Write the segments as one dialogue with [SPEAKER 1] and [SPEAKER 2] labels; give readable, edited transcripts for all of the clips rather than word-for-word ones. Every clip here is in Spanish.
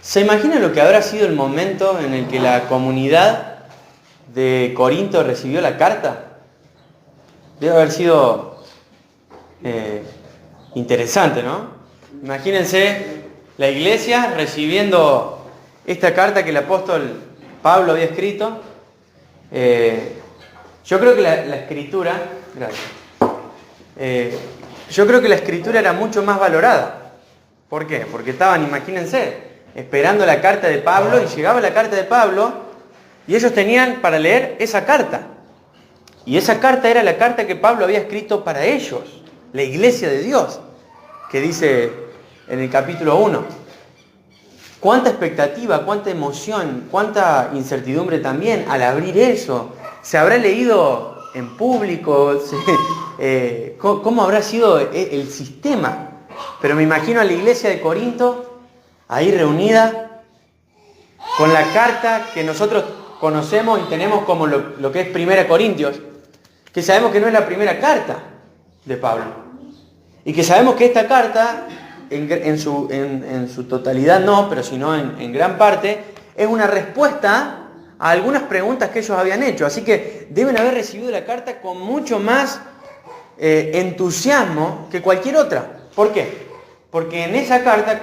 [SPEAKER 1] ¿Se imagina lo que habrá sido el momento en el que la comunidad de Corinto recibió la carta? Debe haber sido interesante, ¿no? Imagínense la iglesia recibiendo esta carta que el apóstol Pablo había escrito. Yo creo que la escritura, gracias. Yo creo que la escritura era mucho más valorada. ¿Por qué? Porque estaban, imagínense, esperando la carta de Pablo, y llegaba la carta de Pablo y ellos tenían para leer esa carta. Y esa carta era la carta que Pablo había escrito para ellos, la iglesia de Dios, que dice en el capítulo 1. Cuánta expectativa, cuánta emoción, cuánta incertidumbre también al abrir eso. ¿Se habrá leído en público? ¿Cómo habrá sido el sistema? Pero me imagino a la iglesia de Corinto ahí reunida con la carta que nosotros conocemos y tenemos como lo que es 1 Corintios, que sabemos que no es la primera carta de Pablo. Y que sabemos que esta carta, en su totalidad no, pero sino en gran parte, es una respuesta a algunas preguntas que ellos habían hecho. Así que deben haber recibido la carta con mucho más entusiasmo que cualquier otra. ¿Por qué? Porque en esa carta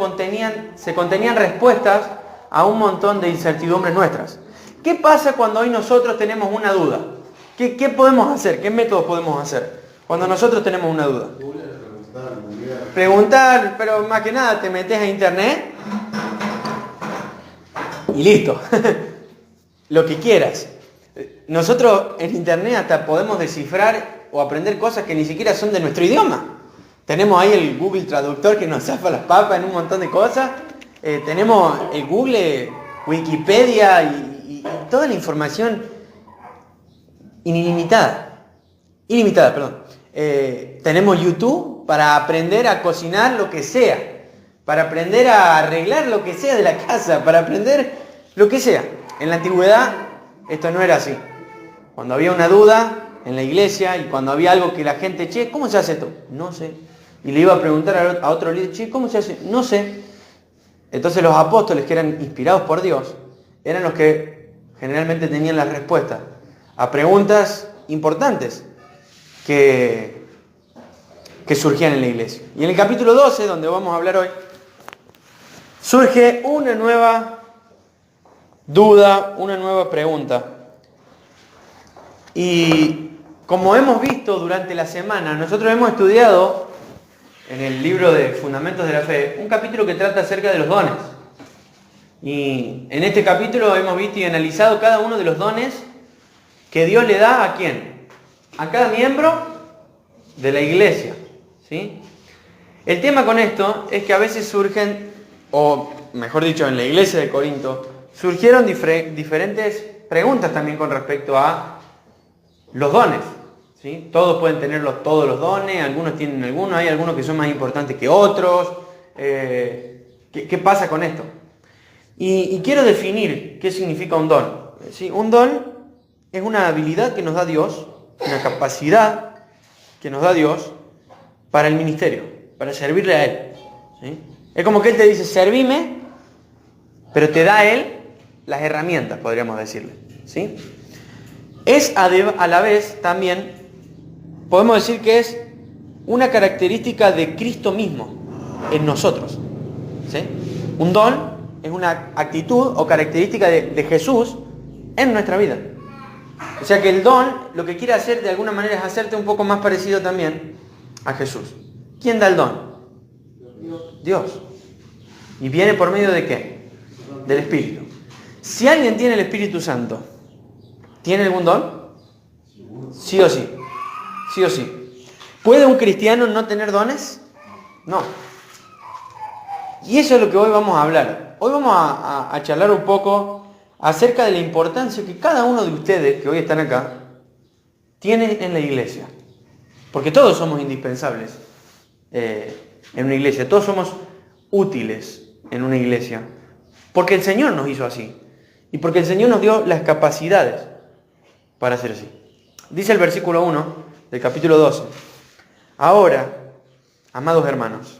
[SPEAKER 1] se contenían respuestas a un montón de incertidumbres nuestras. ¿Qué pasa cuando hoy nosotros tenemos una duda? ¿Qué podemos hacer? ¿Qué métodos podemos hacer cuando nosotros tenemos una duda? Preguntar, pero más que nada te metes a internet y listo. Lo que quieras. Nosotros en internet hasta podemos descifrar o aprender cosas que ni siquiera son de nuestro idioma. Tenemos ahí el Google Traductor que nos zafa las papas en un montón de cosas. Tenemos el Google, Wikipedia y toda la información ilimitada. Tenemos YouTube para aprender a cocinar lo que sea, para aprender a arreglar lo que sea de la casa, para aprender lo que sea. En la antigüedad esto no era así. Cuando había una duda en la iglesia y cuando había algo que la gente, ¿cómo se hace esto? No sé. Y le iba a preguntar a otro líder, ¿cómo se hace? No sé. Entonces los apóstoles, que eran inspirados por Dios, eran los que generalmente tenían las respuestas a preguntas importantes que surgían en la iglesia. Y en el capítulo 12, donde vamos a hablar hoy, surge una nueva duda, una nueva pregunta. Y como hemos visto durante la semana, nosotros hemos estudiado en el libro de Fundamentos de la Fe un capítulo que trata acerca de los dones. Y en este capítulo hemos visto y analizado cada uno de los dones que Dios le da ¿a quién? A cada miembro de la iglesia. ¿Sí? El tema con esto es que a veces surgen, o mejor dicho, en la iglesia de Corinto, surgieron diferentes preguntas también con respecto a los dones. ¿Sí? Todos pueden tener todos los dones, algunos tienen algunos, hay algunos que son más importantes que otros. ¿Qué pasa con esto? Y quiero definir qué significa un don. ¿Sí? Un don es una habilidad que nos da Dios, una capacidad que nos da Dios para el ministerio, para servirle a Él. ¿Sí? Es como que Él te dice, servime, pero te da a Él las herramientas, podríamos decirle. ¿Sí? Es a la vez también, podemos decir que es una característica de Cristo mismo en nosotros. ¿Sí? Un don es una actitud o característica de Jesús en nuestra vida. O sea que el don lo que quiere hacer de alguna manera es hacerte un poco más parecido también a Jesús. ¿Quién da el don? Dios. ¿Y viene por medio de qué? Del Espíritu. Si alguien tiene el Espíritu Santo, ¿tiene algún don? Sí o sí. Sí o sí. ¿Puede un cristiano no tener dones? No. Y eso es lo que hoy vamos a hablar. Hoy vamos a charlar un poco acerca de la importancia que cada uno de ustedes que hoy están acá tiene en la iglesia. Porque todos somos indispensables en una iglesia. Todos somos útiles en una iglesia. Porque el Señor nos hizo así. Y porque el Señor nos dio las capacidades para hacer así. Dice el versículo 1 del capítulo 12. Ahora, amados hermanos,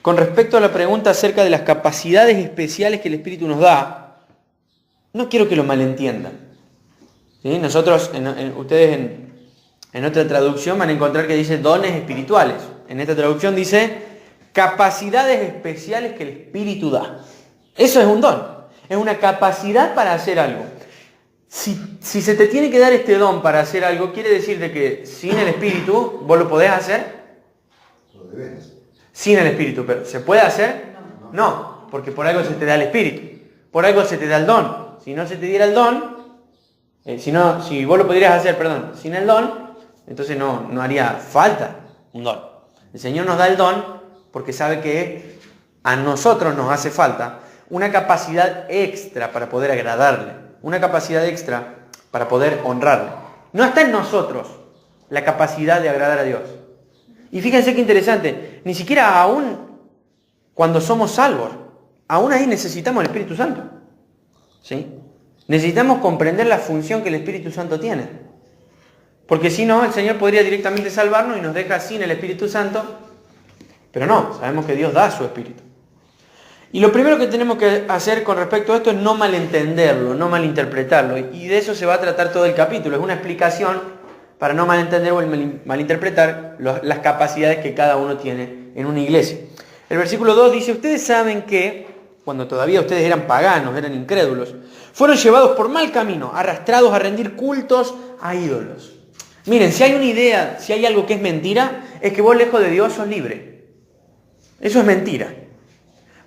[SPEAKER 1] con respecto a la pregunta acerca de las capacidades especiales que el Espíritu nos da, no quiero que lo malentiendan. ¿Sí? Nosotros, ustedes en otra traducción van a encontrar que dice dones espirituales. En esta traducción dice capacidades especiales que el Espíritu da. Eso es un don. Es una capacidad para hacer algo. Si se te tiene que dar este don para hacer algo, quiere decir de que sin el Espíritu vos lo podés hacer.
[SPEAKER 2] Lo debes.
[SPEAKER 1] Sin el Espíritu, pero ¿se puede hacer? No, porque por algo se te da el Espíritu. Por algo se te da el don. Si no se te diera el don, si vos lo pudieras hacer, sin el don, entonces no haría falta un don. El Señor nos da el don porque sabe que a nosotros nos hace falta una capacidad extra para poder agradarle, una capacidad extra para poder honrarle. No está en nosotros la capacidad de agradar a Dios. Y fíjense qué interesante, ni siquiera aún cuando somos salvos, aún ahí necesitamos el Espíritu Santo. ¿Sí? Necesitamos comprender la función que el Espíritu Santo tiene. Porque si no, el Señor podría directamente salvarnos y nos deja sin el Espíritu Santo. Pero no, sabemos que Dios da su Espíritu. Y lo primero que tenemos que hacer con respecto a esto es no malentenderlo, no malinterpretarlo. Y de eso se va a tratar todo el capítulo. Es una explicación para no malentender o malinterpretar las capacidades que cada uno tiene en una iglesia. El versículo 2 dice, ustedes saben que, cuando todavía ustedes eran paganos, eran incrédulos, fueron llevados por mal camino, arrastrados a rendir cultos a ídolos. Miren, si hay una idea, si hay algo que es mentira, es que vos lejos de Dios sos libre. Eso es mentira.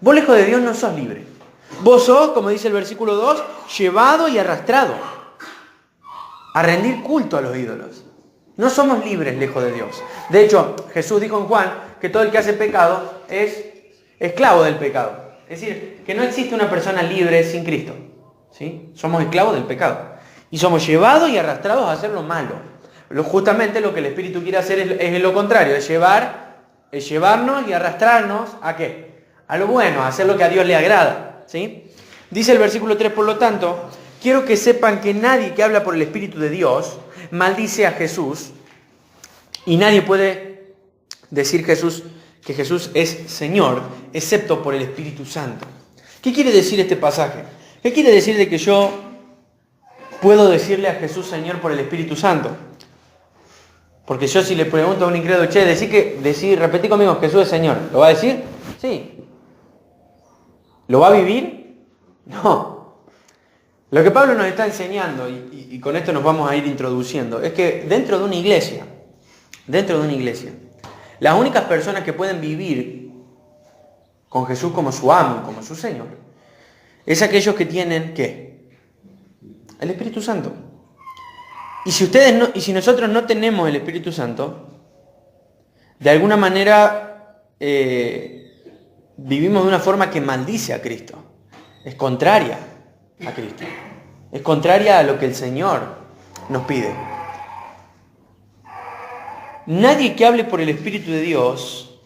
[SPEAKER 1] Vos lejos de Dios no sos libre. Vos sos, como dice el versículo 2, llevado y arrastrado a rendir culto a los ídolos. No somos libres lejos de Dios. De hecho, Jesús dijo en Juan que todo el que hace pecado es esclavo del pecado. Es decir, que no existe una persona libre sin Cristo. ¿Sí? Somos esclavos del pecado. Y somos llevados y arrastrados a hacer lo malo. Justamente lo que el Espíritu quiere hacer es lo contrario, es llevarnos y arrastrarnos ¿a qué? A lo bueno, a hacer lo que a Dios le agrada. ¿Sí? Dice el versículo 3, por lo tanto, quiero que sepan que nadie que habla por el Espíritu de Dios maldice a Jesús, y nadie puede decir que Jesús es Señor, excepto por el Espíritu Santo. ¿Qué quiere decir este pasaje? ¿Qué quiere decir de que yo puedo decirle a Jesús Señor por el Espíritu Santo? Porque yo si le pregunto a un incrédulo, repetí conmigo, Jesús es Señor, ¿lo va a decir? Sí. ¿Lo va a vivir? No. Lo que Pablo nos está enseñando, y con esto nos vamos a ir introduciendo, es que dentro de una iglesia, las únicas personas que pueden vivir con Jesús como su amo, como su Señor, es aquellos que tienen, ¿qué? El Espíritu Santo. Y si nosotros no tenemos el Espíritu Santo, de alguna manera vivimos de una forma que maldice a Cristo. Es contraria a Cristo. Es contraria a lo que el Señor nos pide. Nadie que hable por el Espíritu de Dios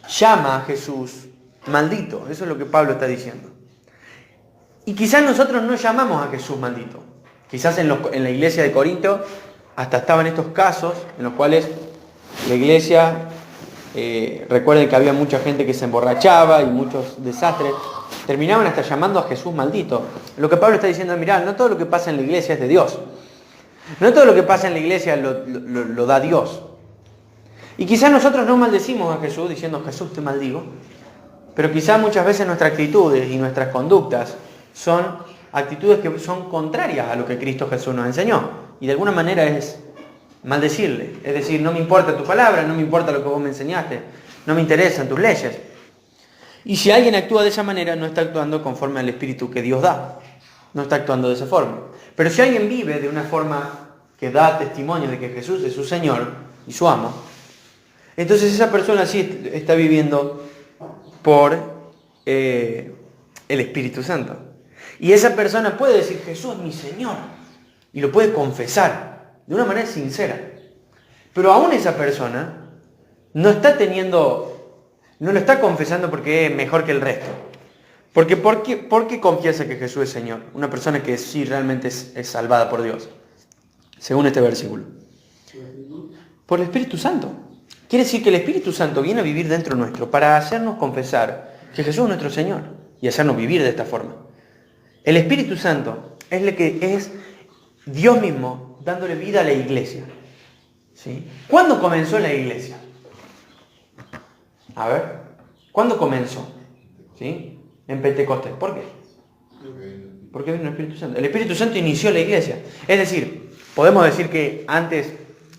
[SPEAKER 1] llama a Jesús maldito. Eso es lo que Pablo está diciendo. Y quizás nosotros no llamamos a Jesús maldito. Quizás en la iglesia de Corinto hasta estaban estos casos en los cuales la iglesia, recuerden que había mucha gente que se emborrachaba y muchos desastres, terminaban hasta llamando a Jesús maldito. Lo que Pablo está diciendo es, mirá, no todo lo que pasa en la iglesia es de Dios. No todo lo que pasa en la iglesia lo da Dios. Y quizás nosotros no maldecimos a Jesús diciendo, Jesús te maldigo, pero quizás muchas veces nuestras actitudes y nuestras conductas son actitudes que son contrarias a lo que Cristo Jesús nos enseñó. Y de alguna manera es maldecirle. Es decir, no me importa tu palabra, no me importa lo que vos me enseñaste, no me interesan tus leyes. Y si alguien actúa de esa manera, no está actuando conforme al Espíritu que Dios da. No está actuando de esa forma. Pero si alguien vive de una forma que da testimonio de que Jesús es su Señor y su amo, entonces esa persona sí está viviendo por el Espíritu Santo. Y esa persona puede decir, Jesús es mi Señor. Y lo puede confesar de una manera sincera. Pero aún esa persona no lo está confesando porque es mejor que el resto. ¿Por qué confiesa que Jesús es Señor? Una persona que sí realmente es salvada por Dios. Según este versículo. Por el Espíritu Santo. Quiere decir que el Espíritu Santo viene a vivir dentro nuestro para hacernos confesar que Jesús es nuestro Señor y hacernos vivir de esta forma. El Espíritu Santo es el que es Dios mismo dándole vida a la iglesia. ¿Sí? ¿Cuándo comenzó la iglesia? A ver, ¿cuándo comenzó? ¿Sí? En Pentecostés. ¿Por qué? Porque vino el Espíritu Santo. El Espíritu Santo inició la iglesia. Es decir, podemos decir que antes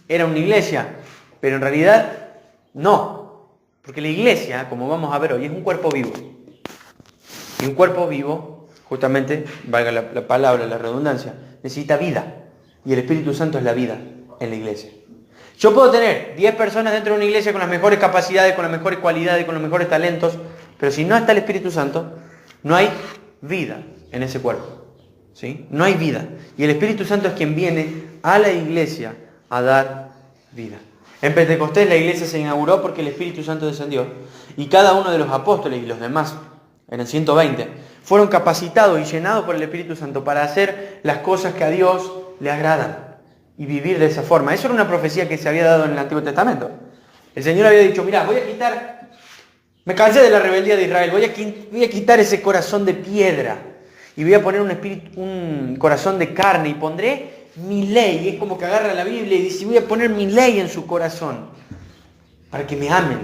[SPEAKER 1] era una iglesia, pero en realidad no. Porque la iglesia, como vamos a ver hoy, es un cuerpo vivo. Y un cuerpo vivo, justamente, valga la palabra, la redundancia, necesita vida. Y el Espíritu Santo es la vida en la iglesia. Yo puedo tener 10 personas dentro de una iglesia con las mejores capacidades, con las mejores cualidades, con los mejores talentos, pero si no está el Espíritu Santo, no hay vida en ese cuerpo. ¿Sí? No hay vida. Y el Espíritu Santo es quien viene a la iglesia a dar vida. En Pentecostés la iglesia se inauguró porque el Espíritu Santo descendió. Y cada uno de los apóstoles y los demás, eran 120, fueron capacitados y llenados por el Espíritu Santo para hacer las cosas que a Dios le agradan y vivir de esa forma. Eso era una profecía que se había dado en el Antiguo Testamento. El Señor había dicho, mirá, me cansé de la rebeldía de Israel, voy a quitar ese corazón de piedra y voy a poner un corazón de carne y pondré mi ley. Es como que agarra la Biblia y dice, voy a poner mi ley en su corazón para que me amen,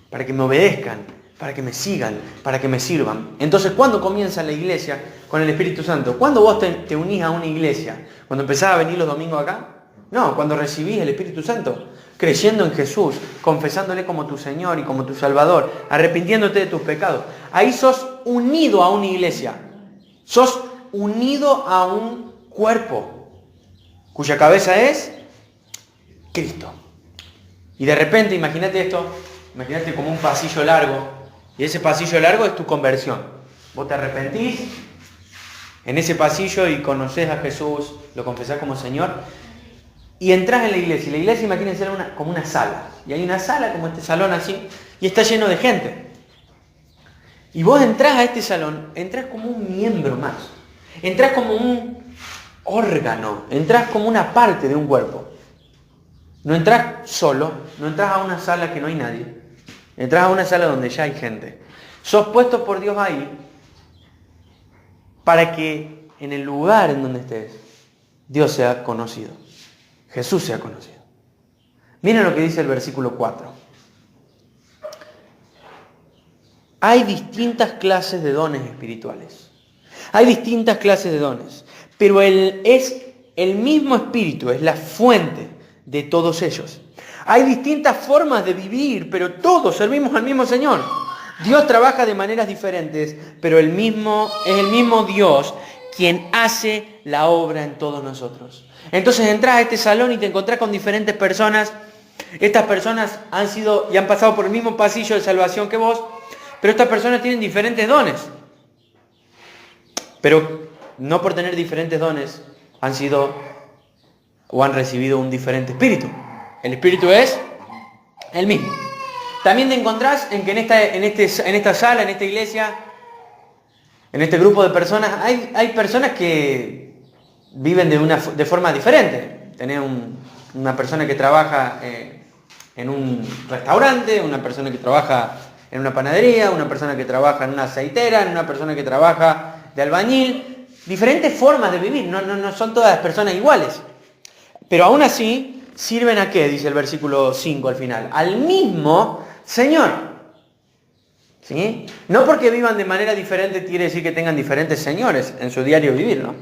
[SPEAKER 1] para que me obedezcan, para que me sigan, para que me sirvan. Entonces, ¿cuándo comienza la iglesia con el Espíritu Santo? ¿Cuándo vos te unís a una iglesia? ¿Cuando empezás a venir los domingos acá? No, cuando recibís el Espíritu Santo, creyendo en Jesús, confesándole como tu Señor y como tu Salvador, arrepintiéndote de tus pecados. Ahí sos unido a una iglesia. Sos unido a un cuerpo, cuya cabeza es Cristo. Y de repente, imagínate esto, imagínate como un pasillo largo, y ese pasillo largo es tu conversión. Vos te arrepentís en ese pasillo y conocés a Jesús, lo confesás como Señor, y entrás en la iglesia. Y la iglesia, imagínense, era como una sala. Y hay una sala como este salón así, y está lleno de gente. Y vos entrás a este salón, entrás como un miembro más. Entrás como un órgano, entrás como una parte de un cuerpo. No entrás solo, no entrás a una sala que no hay nadie. Entrás a una sala donde ya hay gente. Sos puesto por Dios ahí para que en el lugar en donde estés, Dios sea conocido. Jesús sea conocido. Miren lo que dice el versículo 4. Hay distintas clases de dones espirituales. Hay distintas clases de dones. Pero es el mismo Espíritu, es la fuente de todos ellos. Hay distintas formas de vivir, pero todos servimos al mismo Señor. Dios trabaja de maneras diferentes, pero es el mismo Dios quien hace la obra en todos nosotros. Entonces entras a este salón y te encontrás con diferentes personas. Estas personas han sido y han pasado por el mismo pasillo de salvación que vos, pero estas personas tienen diferentes dones. Pero no por tener diferentes dones han sido o han recibido un diferente espíritu. El espíritu es el mismo. También te encontrás en que en esta sala, en esta iglesia, en este grupo de personas, hay personas que viven de forma diferente. Tenés una persona que trabaja en un restaurante, una persona que trabaja en una panadería, una persona que trabaja en una aceitera, una persona que trabaja de albañil. Diferentes formas de vivir, no son todas las personas iguales. Pero aún así, ¿sirven a qué? Dice el versículo 5 al final. Al mismo Señor. ¿Sí? No porque vivan de manera diferente quiere decir que tengan diferentes señores en su diario vivir, ¿no?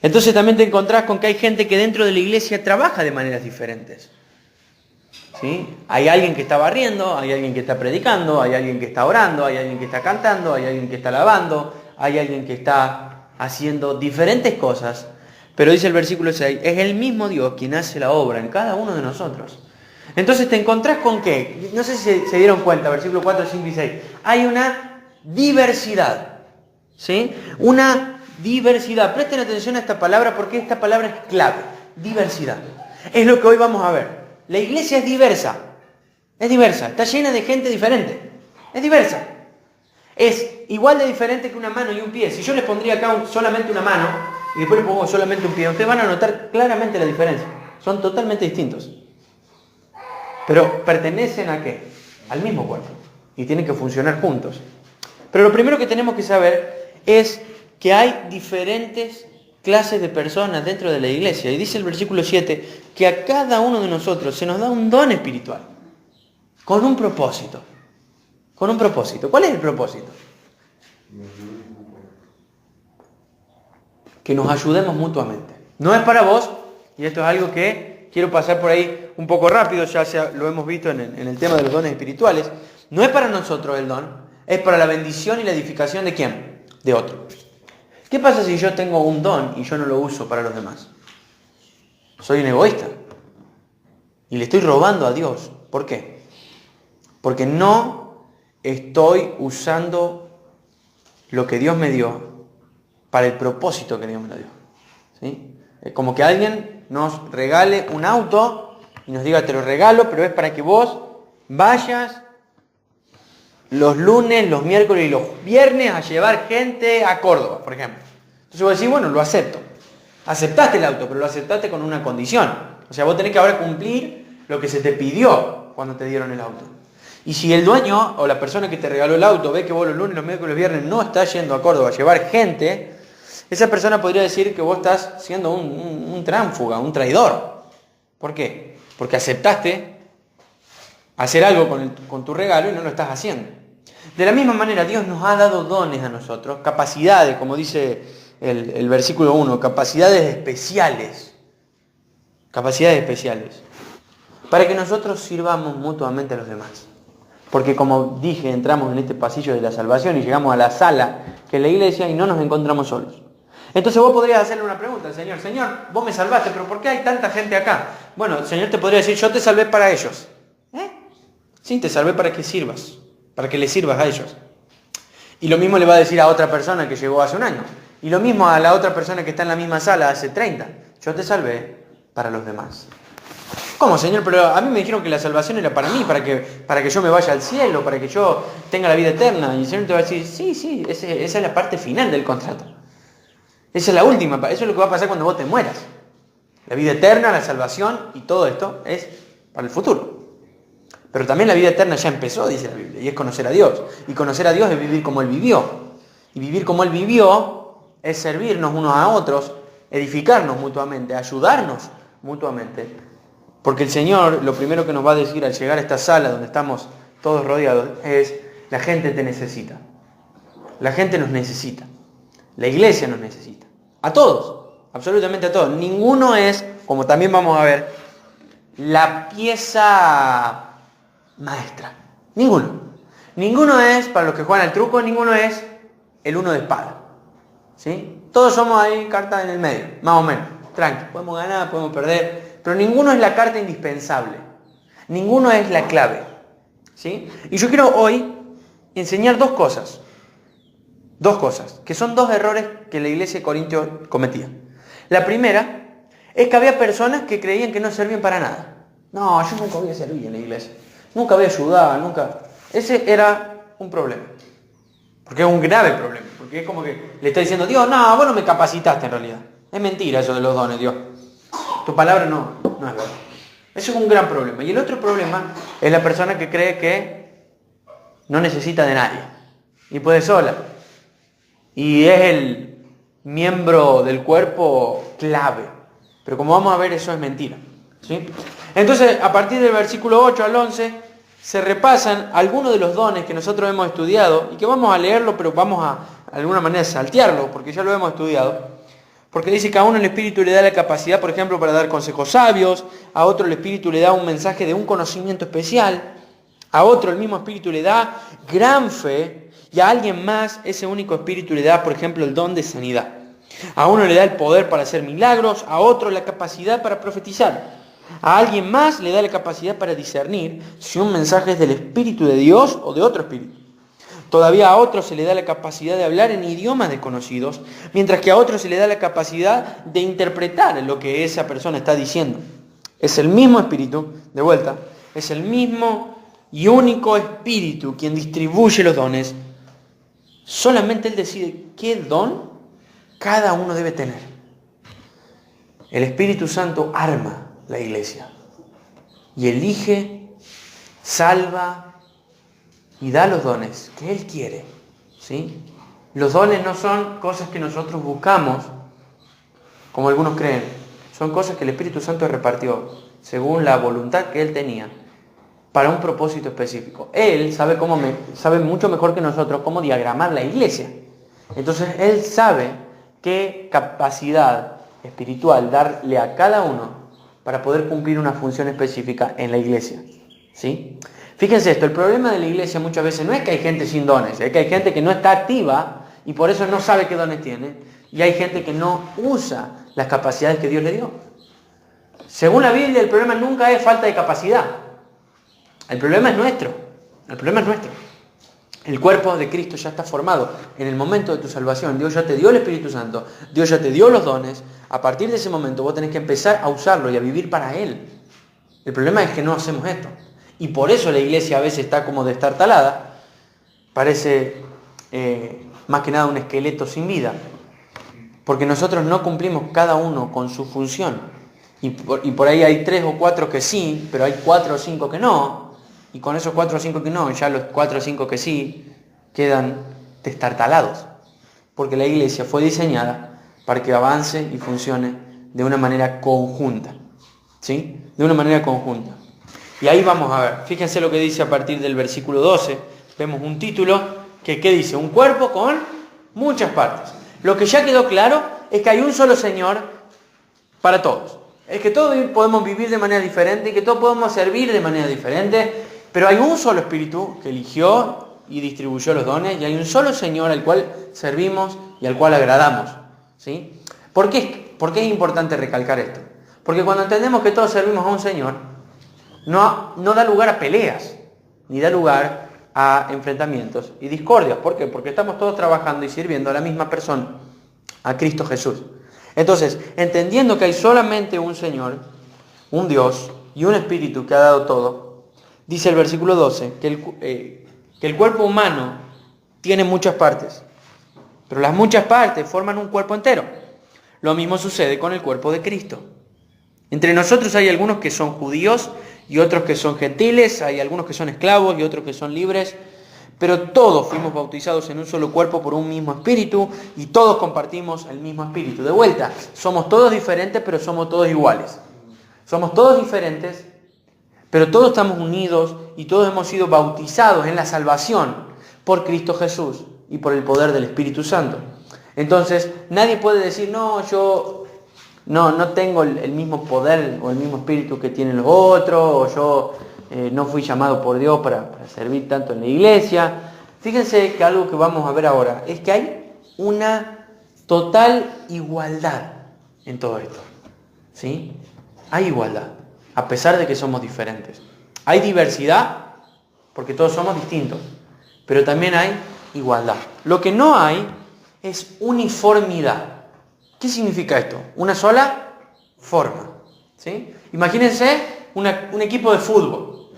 [SPEAKER 1] Entonces también te encontrás con que hay gente que dentro de la iglesia trabaja de maneras diferentes. ¿Sí? Hay alguien que está barriendo, hay alguien que está predicando, hay alguien que está orando, hay alguien que está cantando, hay alguien que está lavando, hay alguien que está haciendo diferentes cosas. Pero dice el versículo 6, es el mismo Dios quien hace la obra en cada uno de nosotros. Entonces te encontrás con qué, no sé si se dieron cuenta, versículo 4, 5 y 6. Hay una diversidad. ¿Sí? Una diversidad. Presten atención a esta palabra porque esta palabra es clave. Diversidad. Es lo que hoy vamos a ver. La iglesia es diversa. Es diversa. Está llena de gente diferente. Es diversa. Es igual de diferente que una mano y un pie. Si yo les pondría acá solamente una mano y después les pongo solamente un pie, ustedes van a notar claramente la diferencia. Son totalmente distintos. Pero pertenecen ¿a qué? Al mismo cuerpo. Y tienen que funcionar juntos. Pero lo primero que tenemos que saber es que hay diferentes clases de personas dentro de la iglesia. Y dice el versículo 7 que a cada uno de nosotros se nos da un don espiritual. Con un propósito. Con un propósito. ¿Cuál es el propósito? Que nos ayudemos mutuamente. No es para vos, y esto es algo que quiero pasar por ahí un poco rápido, lo hemos visto en el tema de los dones espirituales. No es para nosotros el don, es para la bendición y la edificación ¿de quién? De otro. ¿Qué pasa si yo tengo un don y yo no lo uso para los demás? Soy un egoísta. Y le estoy robando a Dios. ¿Por qué? Porque no estoy usando lo que Dios me dio para el propósito que Dios me lo dio. ¿Sí? Es como que alguien nos regale un auto y nos diga, te lo regalo, pero es para que vos vayas los lunes, los miércoles y los viernes a llevar gente a Córdoba, por ejemplo. Entonces vos decís, bueno, lo acepto. Aceptaste el auto, pero lo aceptaste con una condición. O sea, vos tenés que ahora cumplir lo que se te pidió cuando te dieron el auto. Y si el dueño o la persona que te regaló el auto ve que vos los lunes, los miércoles y los viernes no estás yendo a Córdoba a llevar gente, esa persona podría decir que vos estás siendo un tránfuga, un traidor. ¿Por qué? Porque aceptaste hacer algo con tu regalo y no lo estás haciendo. De la misma manera, Dios nos ha dado dones a nosotros, capacidades, como dice el versículo 1, capacidades especiales. Capacidades especiales. Para que nosotros sirvamos mutuamente a los demás. Porque como dije, entramos en este pasillo de la salvación y llegamos a la sala que es la iglesia y no nos encontramos solos. Entonces vos podrías hacerle una pregunta al Señor. Señor, vos me salvaste, pero ¿por qué hay tanta gente acá? Bueno, el Señor te podría decir, yo te salvé para ellos. Sí, te salvé para que sirvas, para que le sirvas a ellos. Y lo mismo le va a decir a otra persona que llegó hace un año. Y lo mismo a la otra persona que está en la misma sala hace 30. Yo te salvé para los demás. ¿Cómo, Señor? Pero a mí me dijeron que la salvación era para mí, para que yo me vaya al cielo, para que yo tenga la vida eterna. Y el Señor te va a decir, sí, esa es la parte final del contrato. Esa es la última, eso es lo que va a pasar cuando vos te mueras. La vida eterna, la salvación y todo esto es para el futuro. Pero también la vida eterna ya empezó, dice la Biblia, y es conocer a Dios. Y conocer a Dios es vivir como Él vivió. Y vivir como Él vivió es servirnos unos a otros, edificarnos mutuamente, ayudarnos mutuamente. Porque el Señor, lo primero que nos va a decir al llegar a esta sala donde estamos todos rodeados es, la gente te necesita. La gente nos necesita. La iglesia nos necesita. A todos, absolutamente a todos. Ninguno es, como también vamos a ver, la pieza maestra. Ninguno. Ninguno es, para los que juegan al truco, ninguno es el uno de espada. ¿Sí? Todos somos ahí cartas en el medio, más o menos. Tranqui, podemos ganar, podemos perder, pero ninguno es la carta indispensable. Ninguno es la clave. ¿Sí? Y yo quiero hoy enseñar dos cosas, que son dos errores que la iglesia de Corintios cometía. La primera es que había personas que creían que no servían para nada. No, yo nunca voy a servir en la iglesia. Nunca voy a ayudar, nunca. Ese era un problema. Porque es un grave problema. Porque es como que le está diciendo, Dios, no, vos no me capacitaste en realidad. Es mentira eso de los dones, Dios. Tu palabra no es verdad. Eso es un gran problema. Y el otro problema es la persona que cree que no necesita de nadie. Y puede sola. Y es el miembro del cuerpo clave. Pero como vamos a ver, eso es mentira. ¿Sí? Entonces, a partir del versículo 8 al 11, se repasan algunos de los dones que nosotros hemos estudiado y que vamos a leerlo, pero vamos a alguna manera saltearlo, porque ya lo hemos estudiado. Porque dice que a uno el Espíritu le da la capacidad, por ejemplo, para dar consejos sabios, a otro el Espíritu le da un mensaje de un conocimiento especial, a otro el mismo Espíritu le da gran fe, y a alguien más ese único Espíritu le da, por ejemplo, el don de sanidad. A uno le da el poder para hacer milagros, a otro la capacidad para profetizar. A alguien más le da la capacidad para discernir si un mensaje es del Espíritu de Dios o de otro Espíritu. Todavía a otro se le da la capacidad de hablar en idiomas desconocidos, mientras que a otro se le da la capacidad de interpretar lo que esa persona está diciendo. Es el mismo Espíritu, de vuelta, es el mismo y único Espíritu quien distribuye los dones. Solamente Él decide qué don cada uno debe tener. El Espíritu Santo arma la iglesia y elige salva y da los dones que Él quiere, ¿sí? Los dones no son cosas que nosotros buscamos, como algunos creen. Son cosas que el Espíritu Santo repartió según la voluntad que Él tenía para un propósito específico. Él sabe mucho mejor que nosotros cómo diagramar la iglesia. Entonces Él sabe qué capacidad espiritual darle a cada uno para poder cumplir una función específica en la iglesia, ¿sí? Fíjense esto, el problema de la iglesia muchas veces no es que hay gente sin dones, es que hay gente que no está activa y por eso no sabe qué dones tiene, y hay gente que no usa las capacidades que Dios le dio. Según la Biblia, el problema nunca es falta de capacidad. El problema es nuestro. El cuerpo de Cristo ya está formado. En el momento de tu salvación, Dios ya te dio el Espíritu Santo, Dios ya te dio los dones. A partir de ese momento vos tenés que empezar a usarlo y a vivir para Él. El problema es que no hacemos esto. Y por eso la iglesia a veces está como destartalada. Parece más que nada un esqueleto sin vida. Porque nosotros no cumplimos cada uno con su función. Y por ahí hay 3 o 4 que sí, pero hay 4 o 5 que no. Y con esos 4 o 5 que no, ya los 4 o 5 que sí, quedan destartalados. Porque la iglesia fue diseñada para que avance y funcione de una manera conjunta. ¿Sí? De una manera conjunta. Y ahí vamos a ver. Fíjense lo que dice a partir del versículo 12. Vemos un título que ¿qué dice? Un cuerpo con muchas partes. Lo que ya quedó claro es que hay un solo Señor para todos. Es que todos podemos vivir de manera diferente y que todos podemos servir de manera diferente, pero hay un solo Espíritu que eligió y distribuyó los dones y hay un solo Señor al cual servimos y al cual agradamos, ¿sí? ¿Por qué es importante recalcar esto? Porque cuando entendemos que todos servimos a un Señor, no da lugar a peleas, ni da lugar a enfrentamientos y discordias. ¿Por qué? Porque estamos todos trabajando y sirviendo a la misma persona, a Cristo Jesús. Entonces, entendiendo que hay solamente un Señor, un Dios y un Espíritu que ha dado todo, dice el versículo 12 que el cuerpo humano tiene muchas partes, pero las muchas partes forman un cuerpo entero. Lo mismo sucede con el cuerpo de Cristo. Entre nosotros hay algunos que son judíos y otros que son gentiles, hay algunos que son esclavos y otros que son libres, pero todos fuimos bautizados en un solo cuerpo por un mismo espíritu y todos compartimos el mismo espíritu. De vuelta, somos todos diferentes, pero somos todos iguales. Somos todos diferentes, pero todos estamos unidos y todos hemos sido bautizados en la salvación por Cristo Jesús y por el poder del Espíritu Santo. Entonces, nadie puede decir, no, yo no tengo el mismo poder o el mismo espíritu que tienen los otros, o yo no fui llamado por Dios para servir tanto en la iglesia. Fíjense que algo que vamos a ver ahora es que hay una total igualdad en todo esto, ¿sí? Hay igualdad, a pesar de que somos diferentes. Hay diversidad, porque todos somos distintos, pero también hay igualdad. Lo que no hay es uniformidad. ¿Qué significa esto? Una sola forma, ¿sí? Imagínense un equipo de fútbol.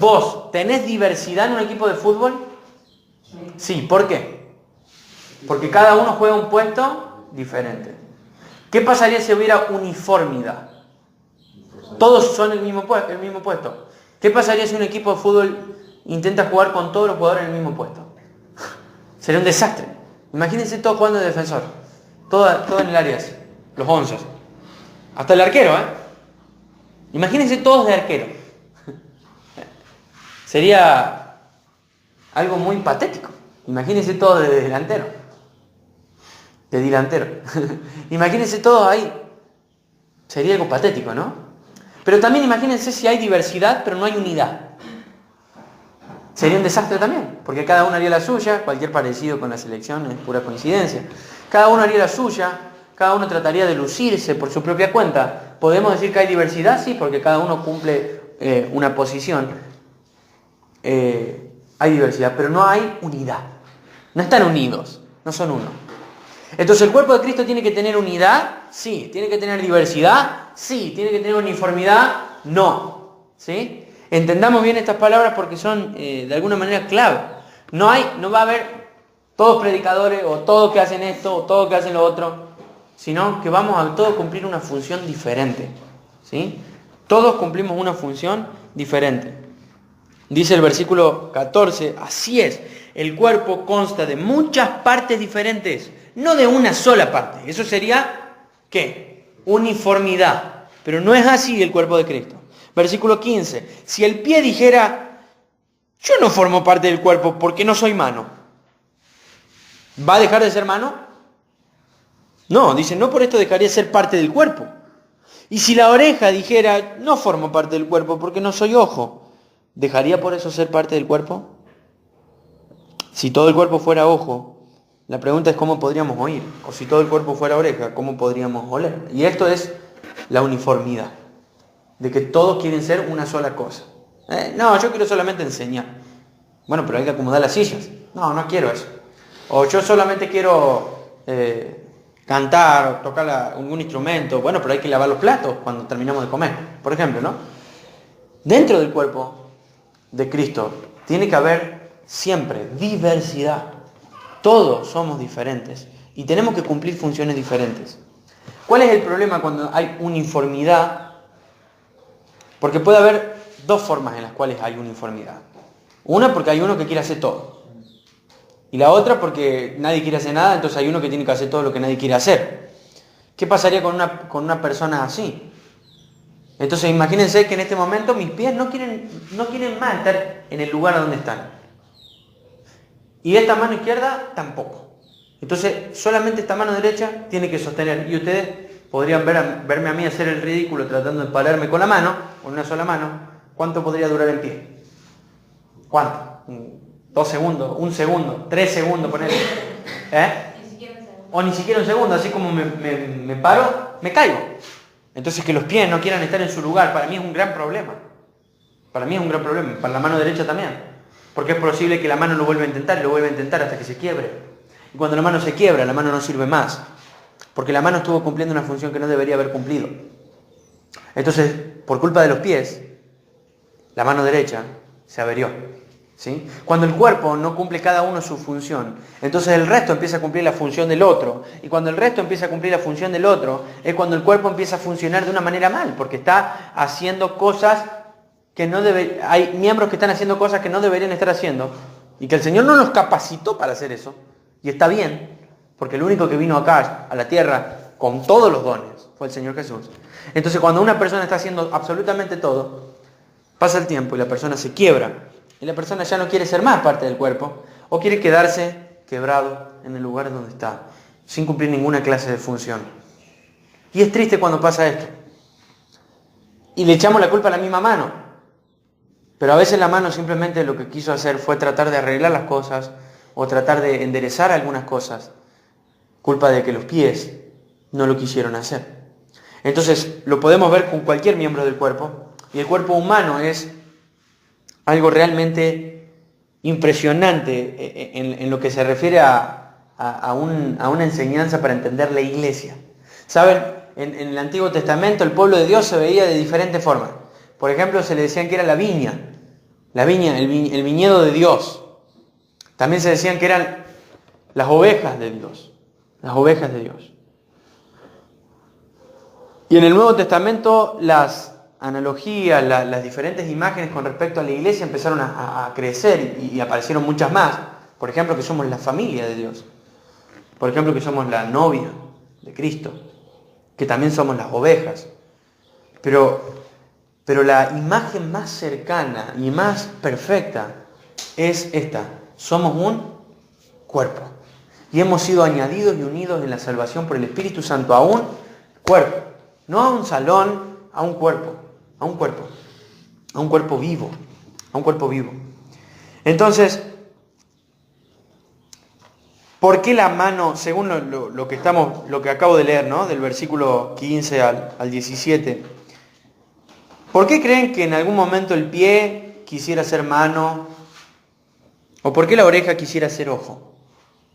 [SPEAKER 1] ¿Vos tenés diversidad en un equipo de fútbol? Sí, ¿por qué? Porque cada uno juega un puesto diferente. ¿Qué pasaría si hubiera uniformidad? Todos son el mismo puesto. ¿Qué pasaría si un equipo de fútbol intenta jugar con todos los jugadores en el mismo puesto? Sería un desastre. Imagínense todos jugando de defensor. Todo en el área así. Los 11. Hasta el arquero, Imagínense todos de arquero. Sería algo muy patético. Imagínense todos de delantero. Imagínense todos ahí. Sería algo patético, ¿no? Pero también imagínense si hay diversidad, pero no hay unidad. Sería un desastre también, porque cada uno haría la suya, cualquier parecido con la selección es pura coincidencia. Cada uno haría la suya, cada uno trataría de lucirse por su propia cuenta. ¿Podemos decir que hay diversidad? Sí, porque cada uno cumple una posición. Hay diversidad, pero no hay unidad. No están unidos, no son uno. Entonces, ¿el cuerpo de Cristo tiene que tener unidad? Sí. ¿Tiene que tener diversidad? Sí. ¿Tiene que tener uniformidad? No. ¿Sí? Entendamos bien estas palabras porque son de alguna manera clave. No va a haber todos predicadores o todos que hacen esto o todos que hacen lo otro, sino que vamos a todos cumplir una función diferente, ¿sí? Todos cumplimos una función diferente. Dice el versículo 14, así es, el cuerpo consta de muchas partes diferentes, no de una sola parte. Eso sería, ¿qué? Uniformidad. Pero no es así el cuerpo de Cristo. Versículo 15, si el pie dijera, yo no formo parte del cuerpo porque no soy mano, ¿va a dejar de ser mano? No, dice, no por esto dejaría de ser parte del cuerpo. Y si la oreja dijera, no formo parte del cuerpo porque no soy ojo, ¿dejaría por eso ser parte del cuerpo? Si todo el cuerpo fuera ojo, la pregunta es cómo podríamos oír. O si todo el cuerpo fuera oreja, ¿cómo podríamos oler? Y esto es la uniformidad, de que todos quieren ser una sola cosa. No, yo quiero solamente enseñar. Bueno, pero hay que acomodar las sillas. No, no quiero eso. O yo solamente quiero cantar o tocar algún instrumento. Bueno, pero hay que lavar los platos cuando terminamos de comer, por ejemplo, ¿no? Dentro del cuerpo de Cristo tiene que haber siempre diversidad. Todos somos diferentes y tenemos que cumplir funciones diferentes. ¿Cuál es el problema cuando hay uniformidad? Porque puede haber dos formas en las cuales hay uniformidad. Una porque hay uno que quiere hacer todo. Y la otra porque nadie quiere hacer nada, entonces hay uno que tiene que hacer todo lo que nadie quiere hacer. ¿Qué pasaría con una persona así? Entonces imagínense que en este momento mis pies no quieren más estar en el lugar donde están. Y esta mano izquierda tampoco. Entonces solamente esta mano derecha tiene que sostener. Y ustedes podrían verme a mí hacer el ridículo tratando de pararme con la mano, con una sola mano. ¿Cuánto podría durar el pie? ¿Cuánto? 2 segundos, 1 segundo, 3 segundos, ponele. O ni siquiera un segundo, así como me paro, me caigo. Entonces que los pies no quieran estar en su lugar, para mí es un gran problema. Para mí es un gran problema, para la mano derecha también. Porque es posible que la mano lo vuelva a intentar y lo vuelva a intentar hasta que se quiebre. Y cuando la mano se quiebra, la mano no sirve más. Porque la mano estuvo cumpliendo una función que no debería haber cumplido. Entonces, por culpa de los pies, la mano derecha se averió. ¿Sí? Cuando el cuerpo no cumple cada uno su función, entonces el resto empieza a cumplir la función del otro. Y cuando el resto empieza a cumplir la función del otro, es cuando el cuerpo empieza a funcionar de una manera mal, porque está haciendo cosas que no debe. Hay miembros que están haciendo cosas que no deberían estar haciendo, y que el Señor no los capacitó para hacer eso. Y está bien, porque el único que vino acá, a la tierra, con todos los dones, fue el Señor Jesús. Entonces cuando una persona está haciendo absolutamente todo, pasa el tiempo y la persona se quiebra. Y la persona ya no quiere ser más parte del cuerpo, o quiere quedarse quebrado en el lugar donde está, sin cumplir ninguna clase de función. Y es triste cuando pasa esto. Y le echamos la culpa a la misma mano. Pero a veces la mano simplemente lo que quiso hacer fue tratar de arreglar las cosas, o tratar de enderezar algunas cosas. Culpa de que los pies no lo quisieron hacer. Entonces lo podemos ver con cualquier miembro del cuerpo. Y el cuerpo humano es algo realmente impresionante en lo que se refiere a una enseñanza para entender la iglesia. ¿Saben? En el Antiguo Testamento el pueblo de Dios se veía de diferentes formas. Por ejemplo, se le decían que era la viña, el viñedo de Dios. También se decían que eran las ovejas de Dios, las ovejas de Dios. Y en el Nuevo Testamento las analogías, las diferentes imágenes con respecto a la iglesia empezaron a crecer y aparecieron muchas más. Por ejemplo, que somos la familia de Dios. Por ejemplo, que somos la novia de Cristo. Que también somos las ovejas. Pero la imagen más cercana y más perfecta es esta. Somos un cuerpo. Y hemos sido añadidos y unidos en la salvación por el Espíritu Santo a un cuerpo. No a un salón, a un cuerpo. A un cuerpo. A un cuerpo vivo. A un cuerpo vivo. Entonces, ¿por qué la mano, según lo que acabo de leer, ¿no? Del versículo 15 al 17, ¿por qué creen que en algún momento el pie quisiera ser mano? ¿O por qué la oreja quisiera ser ojo?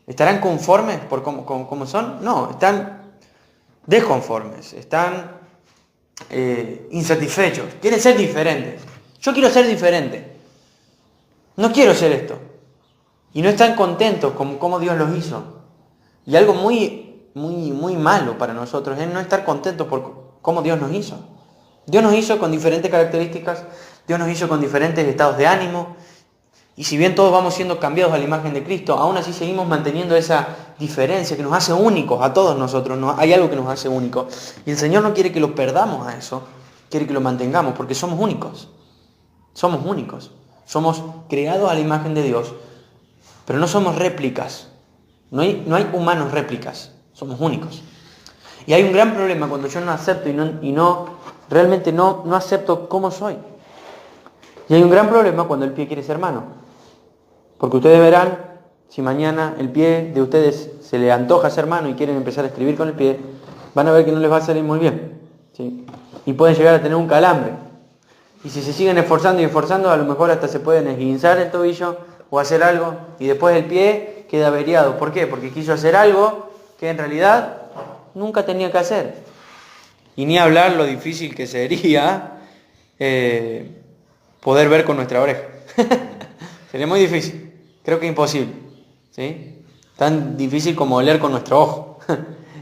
[SPEAKER 1] ¿Estarán conformes por cómo son? No, están desconformes, están insatisfechos, quieren ser diferentes. Yo quiero ser diferente, no quiero ser esto. Y no están contentos con cómo Dios los hizo. Y algo muy, muy, muy malo para nosotros es no estar contentos por cómo Dios nos hizo. Dios nos hizo con diferentes características, Dios nos hizo con diferentes estados de ánimo. Y si bien todos vamos siendo cambiados a la imagen de Cristo, aún así seguimos manteniendo esa diferencia que nos hace únicos a todos nosotros. Hay algo que nos hace únicos. Y el Señor no quiere que lo perdamos a eso, quiere que lo mantengamos, porque somos únicos. Somos únicos. Somos creados a la imagen de Dios, pero no somos réplicas. No hay humanos réplicas. Somos únicos. Y hay un gran problema cuando yo no acepto realmente no acepto cómo soy. Y hay un gran problema cuando el pie quiere ser mano. Porque ustedes verán, si mañana el pie de ustedes se le antoja ser mano y quieren empezar a escribir con el pie, van a ver que no les va a salir muy bien, ¿sí? Y pueden llegar a tener un calambre. Y si se siguen esforzando y esforzando, a lo mejor hasta se pueden esguinzar el tobillo o hacer algo, y después el pie queda averiado. ¿Por qué? Porque quiso hacer algo que en realidad nunca tenía que hacer. Y ni hablar lo difícil que sería poder ver con nuestra oreja. Sería muy difícil. Creo que imposible, ¿sí? Tan difícil como oler con nuestro ojo.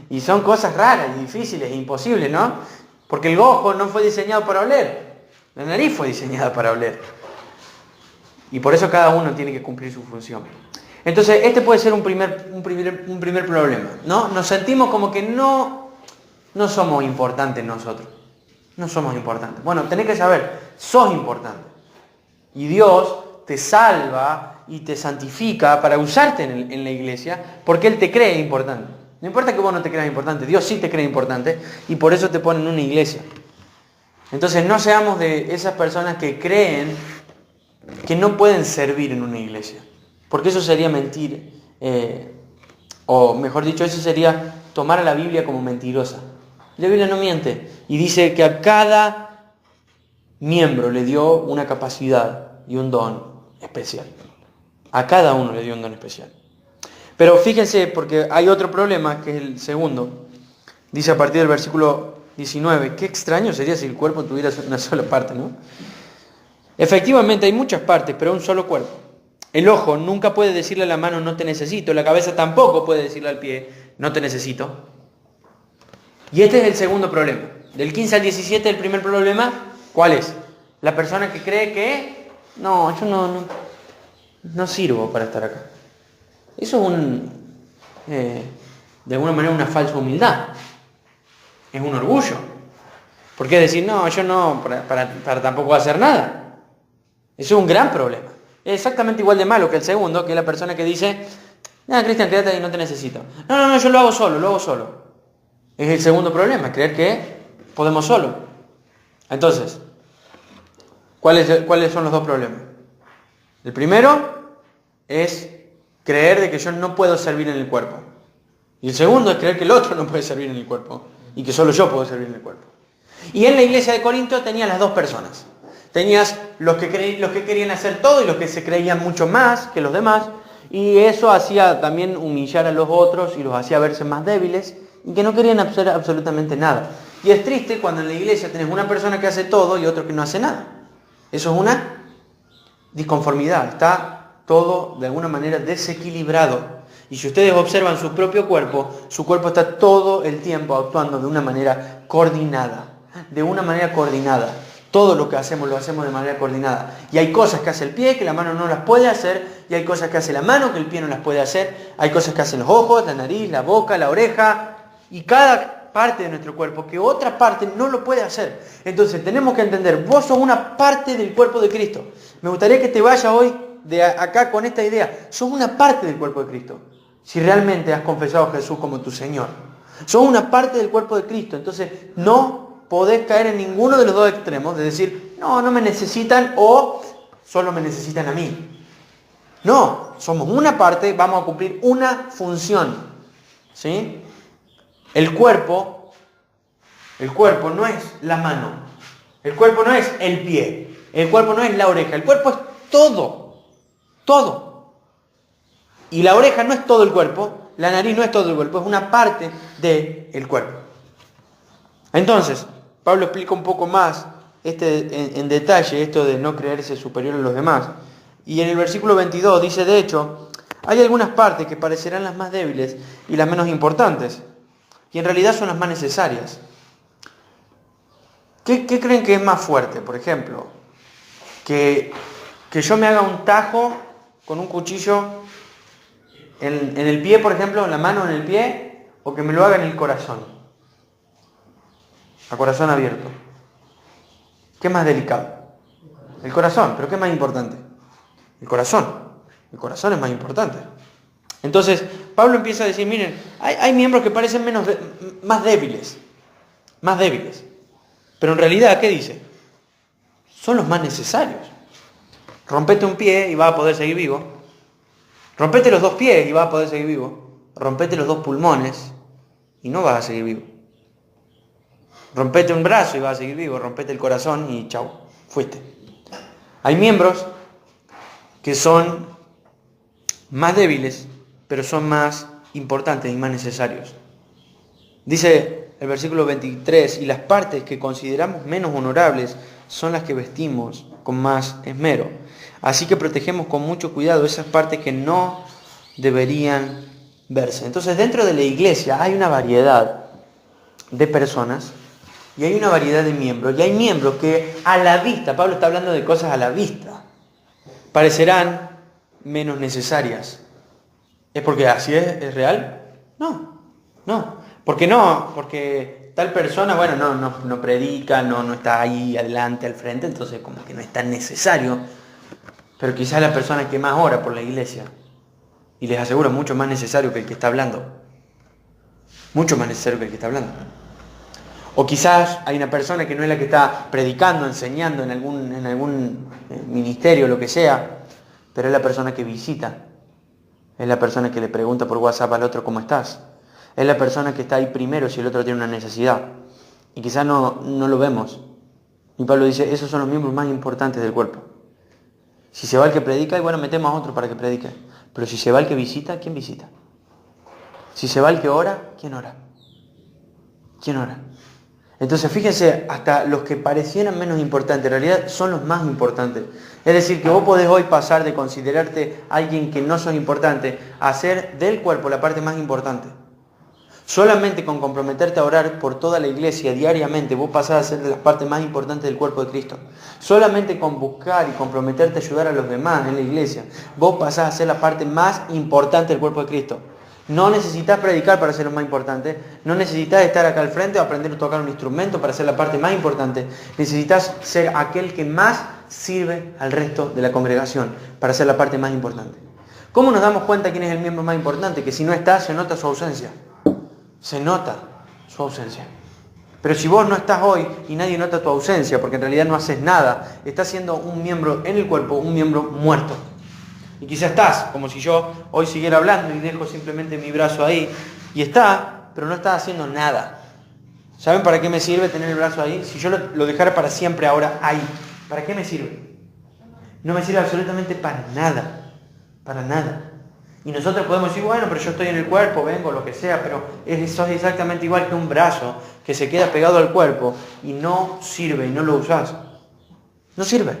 [SPEAKER 1] Y son cosas raras y difíciles e imposibles, ¿no? Porque el ojo no fue diseñado para oler. La nariz fue diseñada para oler. Y por eso cada uno tiene que cumplir su función. Entonces, este puede ser un primer problema, ¿no? Nos sentimos como que no somos importantes nosotros. No somos importantes. Bueno, tenés que saber, sos importante. Y Dios te salva y te santifica para usarte en la iglesia, porque Él te cree importante. No importa que vos no te creas importante, Dios sí te cree importante, y por eso te pone en una iglesia. Entonces no seamos de esas personas que creen que no pueden servir en una iglesia, porque eso sería mentir, o mejor dicho, eso sería tomar a la Biblia como mentirosa. La Biblia no miente, y dice que a cada miembro le dio una capacidad y un don especial. A cada uno le dio un don especial. Pero fíjense, porque hay otro problema, que es el segundo. Dice a partir del versículo 19, qué extraño sería si el cuerpo tuviera una sola parte, ¿no? Efectivamente hay muchas partes, pero un solo cuerpo. El ojo nunca puede decirle a la mano, no te necesito. La cabeza tampoco puede decirle al pie, no te necesito. Y este es el segundo problema. Del 15 al 17, el primer problema, ¿cuál es? La persona que cree que, no, yo no sirvo para estar acá. Eso es de alguna manera una falsa humildad. Es un orgullo. Porque es decir, no, yo no, para tampoco hacer nada. Eso es un gran problema. Es exactamente igual de malo que el segundo, que es la persona que dice, Cristian, quédate ahí, no te necesito. No, yo lo hago solo. Es el segundo problema, creer que podemos solo. Entonces, ¿cuáles son los dos problemas? El primero es creer de que yo no puedo servir en el cuerpo. Y el segundo es creer que el otro no puede servir en el cuerpo y que solo yo puedo servir en el cuerpo. Y en la iglesia de Corinto tenías las dos personas. Tenías los que querían hacer todo y los que se creían mucho más que los demás. Y eso hacía también humillar a los otros y los hacía verse más débiles y que no querían hacer absolutamente nada. Y es triste cuando en la iglesia tenés una persona que hace todo y otro que no hace nada. Eso es una disconformidad. Está todo de alguna manera desequilibrado. Y si ustedes observan su propio cuerpo, su cuerpo está todo el tiempo actuando de una manera coordinada. Todo lo que hacemos lo hacemos de manera coordinada. Y hay cosas que hace el pie que la mano no las puede hacer. Y hay cosas que hace la mano que el pie no las puede hacer. Hay cosas que hacen los ojos, la nariz, la boca, la oreja. Y cada parte de nuestro cuerpo que otra parte no lo puede hacer. Entonces tenemos que entender, vos sos una parte del cuerpo de Cristo. Me gustaría que te vayas hoy de acá con esta idea. Sos una parte del cuerpo de Cristo. Si realmente has confesado a Jesús como tu Señor. Sos una parte del cuerpo de Cristo. Entonces no podés caer en ninguno de los dos extremos de decir, no me necesitan o solo me necesitan a mí. No, somos una parte, vamos a cumplir una función. ¿Sí? El cuerpo no es la mano. El cuerpo no es el pie. El cuerpo no es la oreja. El cuerpo es todo. Todo. Y la oreja no es todo el cuerpo. La nariz no es todo el cuerpo. Es una parte del cuerpo. Entonces, Pablo explica un poco más en detalle esto de no creerse superior a los demás. Y en el versículo 22 dice, de hecho, hay algunas partes que parecerán las más débiles y las menos importantes. Y en realidad son las más necesarias. ¿Qué creen que es más fuerte? Por ejemplo, que yo me haga un tajo con un cuchillo en el pie, por ejemplo, en la mano, en el pie, o que me lo haga en el corazón, a corazón abierto? ¿Qué es más delicado? El corazón, pero ¿qué es más importante? El corazón. El corazón es más importante. Entonces, Pablo empieza a decir, miren, hay miembros que parecen más débiles. Más débiles. Pero en realidad, ¿qué dice? Son los más necesarios. Rompete un pie y vas a poder seguir vivo. Rompete los 2 pies y vas a poder seguir vivo. Rompete los 2 pulmones y no vas a seguir vivo. Rompete un brazo y vas a seguir vivo. Rompete el corazón y chau, fuiste. Hay miembros que son más débiles, pero son más importantes y más necesarios. Dice el versículo 23, y las partes que consideramos menos honorables son las que vestimos con más esmero. Así que protegemos con mucho cuidado esas partes que no deberían verse. Entonces, dentro de la iglesia hay una variedad de personas y hay una variedad de miembros. Y hay miembros que a la vista, Pablo está hablando de cosas a la vista, parecerán menos necesarias. ¿Es porque así es real? No. ¿Por qué no? Porque tal persona, bueno, no predica, no está ahí adelante, al frente, entonces como que no es tan necesario. Pero quizás la persona que más ora por la iglesia, y les aseguro, mucho más necesario que el que está hablando. Mucho más necesario que el que está hablando. O quizás hay una persona que no es la que está predicando, enseñando en algún ministerio, lo que sea, pero es la persona que visita. Es la persona que le pregunta por WhatsApp al otro cómo estás. Es la persona que está ahí primero si el otro tiene una necesidad. Y quizás no lo vemos. Y Pablo dice, esos son los miembros más importantes del cuerpo. Si se va el que predica, y bueno, metemos a otro para que predique. Pero si se va el que visita, ¿quién visita? Si se va el que ora, ¿quién ora? ¿Quién ora? Entonces fíjense, hasta los que parecieran menos importantes, en realidad son los más importantes. Es decir, que vos podés hoy pasar de considerarte alguien que no sos importante a ser del cuerpo la parte más importante. Solamente con comprometerte a orar por toda la iglesia diariamente, vos pasás a ser de las partes más importantes del cuerpo de Cristo. Solamente con buscar y comprometerte a ayudar a los demás en la iglesia, vos pasás a ser la parte más importante del cuerpo de Cristo. No necesitas predicar para ser lo más importante, no necesitas estar acá al frente o aprender a tocar un instrumento para ser la parte más importante. Necesitas ser aquel que más sirve al resto de la congregación para ser la parte más importante. ¿Cómo nos damos cuenta quién es el miembro más importante? Que si no está, se nota su ausencia. Se nota su ausencia. Pero si vos no estás hoy y nadie nota tu ausencia, porque en realidad no haces nada, estás siendo un miembro en el cuerpo, un miembro muerto. Y quizás estás, como si yo hoy siguiera hablando y dejo simplemente mi brazo ahí. Y está, pero no estás haciendo nada. ¿Saben para qué me sirve tener el brazo ahí? Si yo lo dejara para siempre ahora ahí, ¿para qué me sirve? No me sirve absolutamente para nada. Para nada. Y nosotros podemos decir, bueno, pero yo estoy en el cuerpo, vengo, lo que sea, pero eso es exactamente igual que un brazo que se queda pegado al cuerpo y no sirve y no lo usás. No sirve.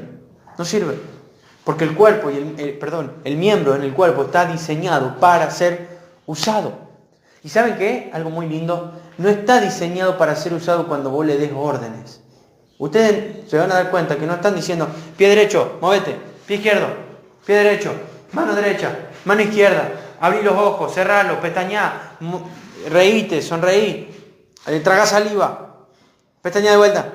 [SPEAKER 1] Porque el cuerpo el miembro en el cuerpo está diseñado para ser usado. ¿Y saben qué? Algo muy lindo. No está diseñado para ser usado cuando vos le des órdenes. Ustedes se van a dar cuenta que no están diciendo, pie derecho, móvete, pie izquierdo, pie derecho, mano derecha, mano izquierda, abrí los ojos, cerralos, pestañá, reíte, sonreí, tragá saliva, pestañá de vuelta.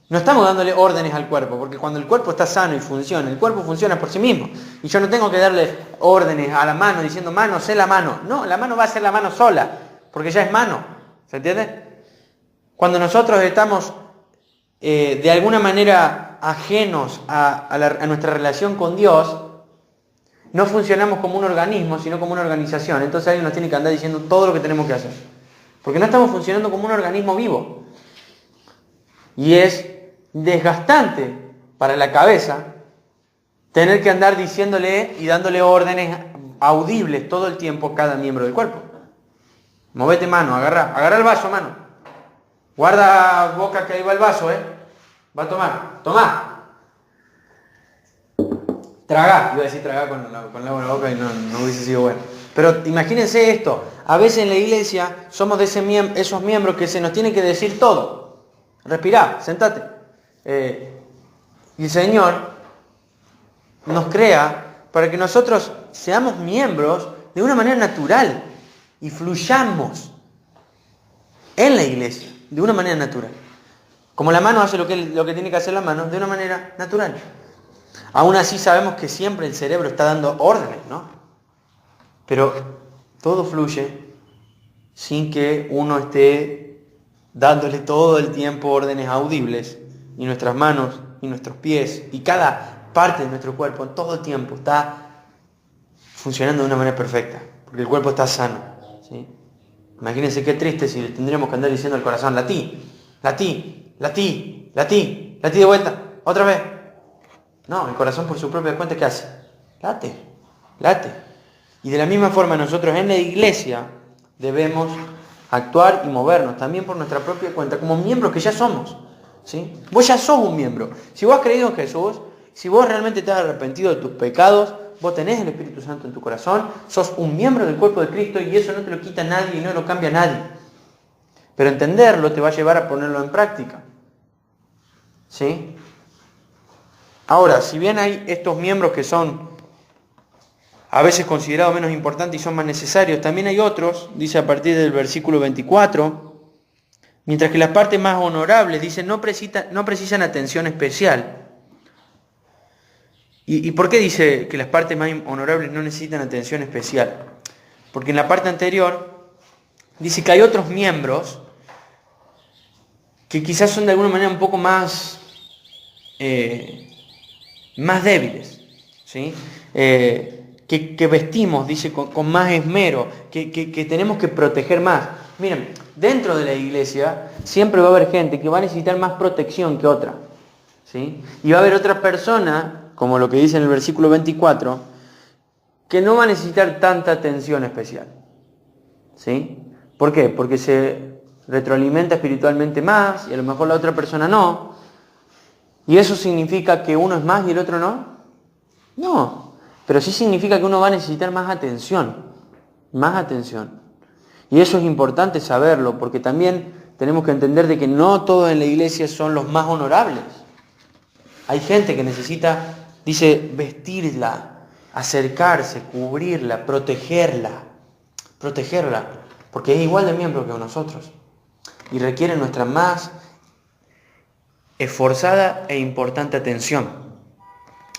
[SPEAKER 1] No estamos dándole órdenes al cuerpo, porque cuando el cuerpo está sano y funciona, el cuerpo funciona por sí mismo. Y yo no tengo que darle órdenes a la mano diciendo, mano, sé la mano. No, la mano va a ser la mano sola, porque ya es mano. ¿Se entiende? Cuando nosotros estamos de alguna manera ajenos a nuestra relación con Dios, no funcionamos como un organismo, sino como una organización. Entonces alguien nos tiene que andar diciendo todo lo que tenemos que hacer. Porque no estamos funcionando como un organismo vivo. Y es desgastante para la cabeza tener que andar diciéndole y dándole órdenes audibles todo el tiempo a cada miembro del cuerpo. Movete mano, agarra el vaso, mano. Guarda boca que ahí va el vaso, va a tomá. Tragá, iba a decir tragá con el agua en la boca y no hubiese sido bueno. Pero imagínense esto, a veces en la iglesia somos de esos miembros que se nos tiene que decir todo. Respirá, sentate. Y el Señor nos crea para que nosotros seamos miembros de una manera natural y fluyamos en la iglesia de una manera natural. Como la mano hace lo que tiene que hacer la mano de una manera natural. Aún así sabemos que siempre el cerebro está dando órdenes, ¿no? Pero todo fluye sin que uno esté dándole todo el tiempo órdenes audibles, y nuestras manos y nuestros pies y cada parte de nuestro cuerpo todo el tiempo está funcionando de una manera perfecta, porque el cuerpo está sano, ¿sí? Imagínense qué triste si le tendríamos que andar diciendo al corazón: latí, latí, latí, latí, latí de vuelta, otra vez. No, el corazón por su propia cuenta, ¿qué hace? Late, late. Y de la misma forma nosotros en la iglesia debemos actuar y movernos también por nuestra propia cuenta, como miembros que ya somos, ¿sí? Vos ya sos un miembro. Si vos has creído en Jesús, si vos realmente te has arrepentido de tus pecados, vos tenés el Espíritu Santo en tu corazón, sos un miembro del cuerpo de Cristo, y eso no te lo quita nadie y no lo cambia nadie. Pero entenderlo te va a llevar a ponerlo en práctica, ¿sí? Ahora, si bien hay estos miembros que son a veces considerados menos importantes y son más necesarios, también hay otros, dice a partir del versículo 24, mientras que las partes más honorables, dice, no precisan atención especial. ¿Y por qué dice que las partes más honorables no necesitan atención especial? Porque en la parte anterior dice que hay otros miembros que quizás son de alguna manera un poco más débiles, ¿sí? Que vestimos, dice, con más esmero, que tenemos que proteger más. Miren, dentro de la iglesia siempre va a haber gente que va a necesitar más protección que otra, ¿sí? Y va a haber otra persona, como lo que dice en el versículo 24, que no va a necesitar tanta atención especial, ¿sí? ¿Por qué? Porque se retroalimenta espiritualmente más y a lo mejor la otra persona no. ¿Y eso significa que uno es más y el otro no? No, pero sí significa que uno va a necesitar más atención, más atención. Y eso es importante saberlo, porque también tenemos que entender de que no todos en la iglesia son los más honorables. Hay gente que necesita, dice, vestirla, acercarse, cubrirla, protegerla, porque es igual de miembro que nosotros y requiere nuestra más esforzada e importante atención.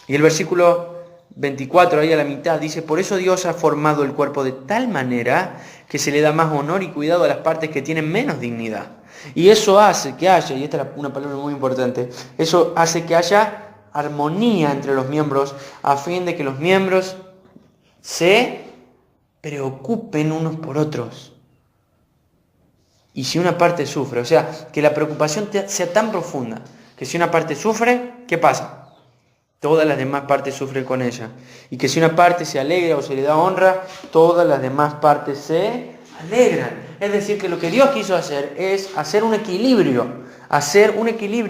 [SPEAKER 1] Y el versículo 24, ahí a la mitad, dice: por eso Dios ha formado el cuerpo de tal manera que se le da más honor y cuidado a las partes que tienen menos dignidad. Y eso hace que haya, y esta es una palabra muy importante, eso hace que haya armonía entre los miembros, a fin de que los miembros se preocupen unos por otros. Y si una parte sufre, o sea, que la preocupación sea tan profunda, que si una parte sufre, ¿qué pasa? Todas las demás partes sufren con ella. Y que si una parte se alegra o se le da honra, todas las demás partes se alegran. Es decir, que lo que Dios quiso hacer es hacer un equilibrio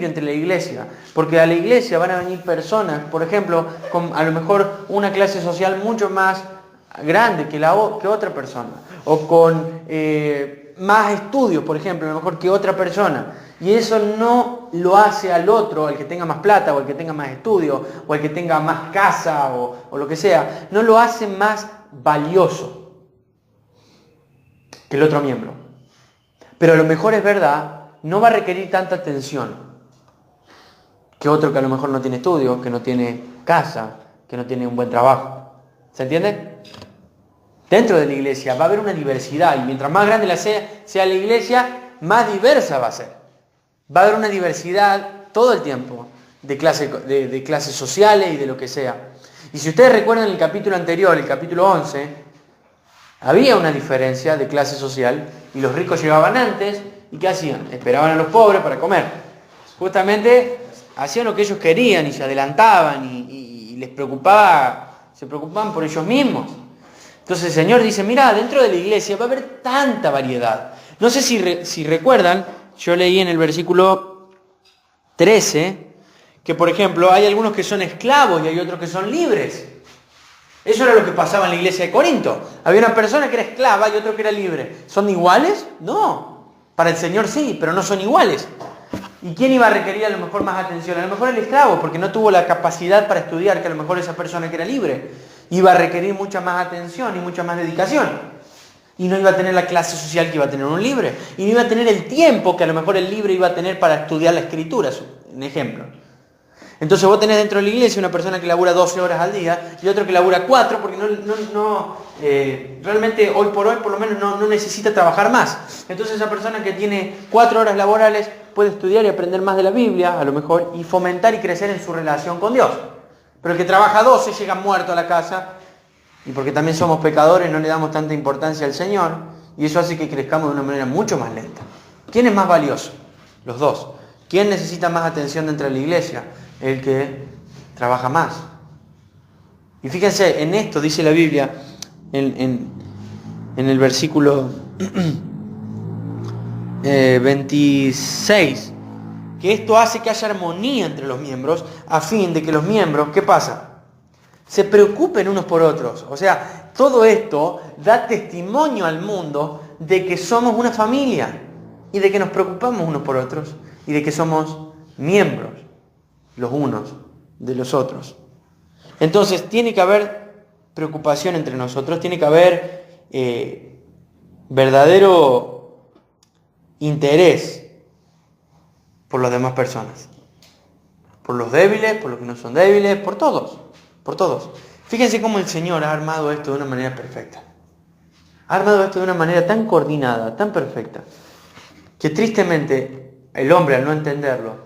[SPEAKER 1] entre la iglesia. Porque a la iglesia van a venir personas, por ejemplo, con a lo mejor una clase social mucho más grande que otra persona. O con más estudios, por ejemplo, a lo mejor que otra persona. Y eso no lo hace al otro, al que tenga más plata, o al que tenga más estudios, o al que tenga más casa, o lo que sea, no lo hace más valioso que el otro miembro. Pero a lo mejor es verdad, no va a requerir tanta atención que otro que a lo mejor no tiene estudios, que no tiene casa, que no tiene un buen trabajo. ¿Se entiende? Dentro de la iglesia va a haber una diversidad, y mientras más grande sea la iglesia, más diversa va a ser. Va a haber una diversidad todo el tiempo de clases sociales y de lo que sea. Y si ustedes recuerdan el capítulo anterior, el capítulo 11, había una diferencia de clase social y los ricos llegaban antes y ¿qué hacían? Esperaban a los pobres para comer. Justamente hacían lo que ellos querían y se adelantaban y se preocupaban por ellos mismos. Entonces el Señor dice, mira, dentro de la iglesia va a haber tanta variedad. No sé si recuerdan, yo leí en el versículo 13 que, por ejemplo, hay algunos que son esclavos y hay otros que son libres. Eso era lo que pasaba en la iglesia de Corinto. Había una persona que era esclava y otro que era libre. ¿Son iguales? No. Para el Señor sí, pero no son iguales. ¿Y quién iba a requerir a lo mejor más atención? A lo mejor el esclavo, porque no tuvo la capacidad para estudiar, que a lo mejor esa persona que era libre iba a requerir mucha más atención y mucha más dedicación. Y no iba a tener la clase social que iba a tener un libre. Y no iba a tener el tiempo que a lo mejor el libre iba a tener para estudiar la escritura, un ejemplo. Entonces vos tenés dentro de la iglesia una persona que labura 12 horas al día y otro que labura 4 porque realmente hoy por hoy por lo menos no necesita trabajar más. Entonces esa persona que tiene 4 horas laborales puede estudiar y aprender más de la Biblia a lo mejor y fomentar y crecer en su relación con Dios. Pero el que trabaja 12 llega muerto a la casa y porque también somos pecadores no le damos tanta importancia al Señor y eso hace que crezcamos de una manera mucho más lenta. ¿Quién es más valioso? Los dos. ¿Quién necesita más atención dentro de la iglesia? El que trabaja más. Y fíjense, en esto dice la Biblia, en el versículo 26, que esto hace que haya armonía entre los miembros, a fin de que los miembros, ¿qué pasa? Se preocupen unos por otros. O sea, todo esto da testimonio al mundo de que somos una familia y de que nos preocupamos unos por otros y de que somos miembros los unos de los otros. Entonces tiene que haber preocupación entre nosotros, tiene que haber verdadero interés por las demás personas, por los débiles, por los que no son débiles, por todos. Fíjense cómo el Señor ha armado esto de una manera perfecta. Ha armado esto de una manera tan coordinada, tan perfecta, que tristemente el hombre, al no entenderlo,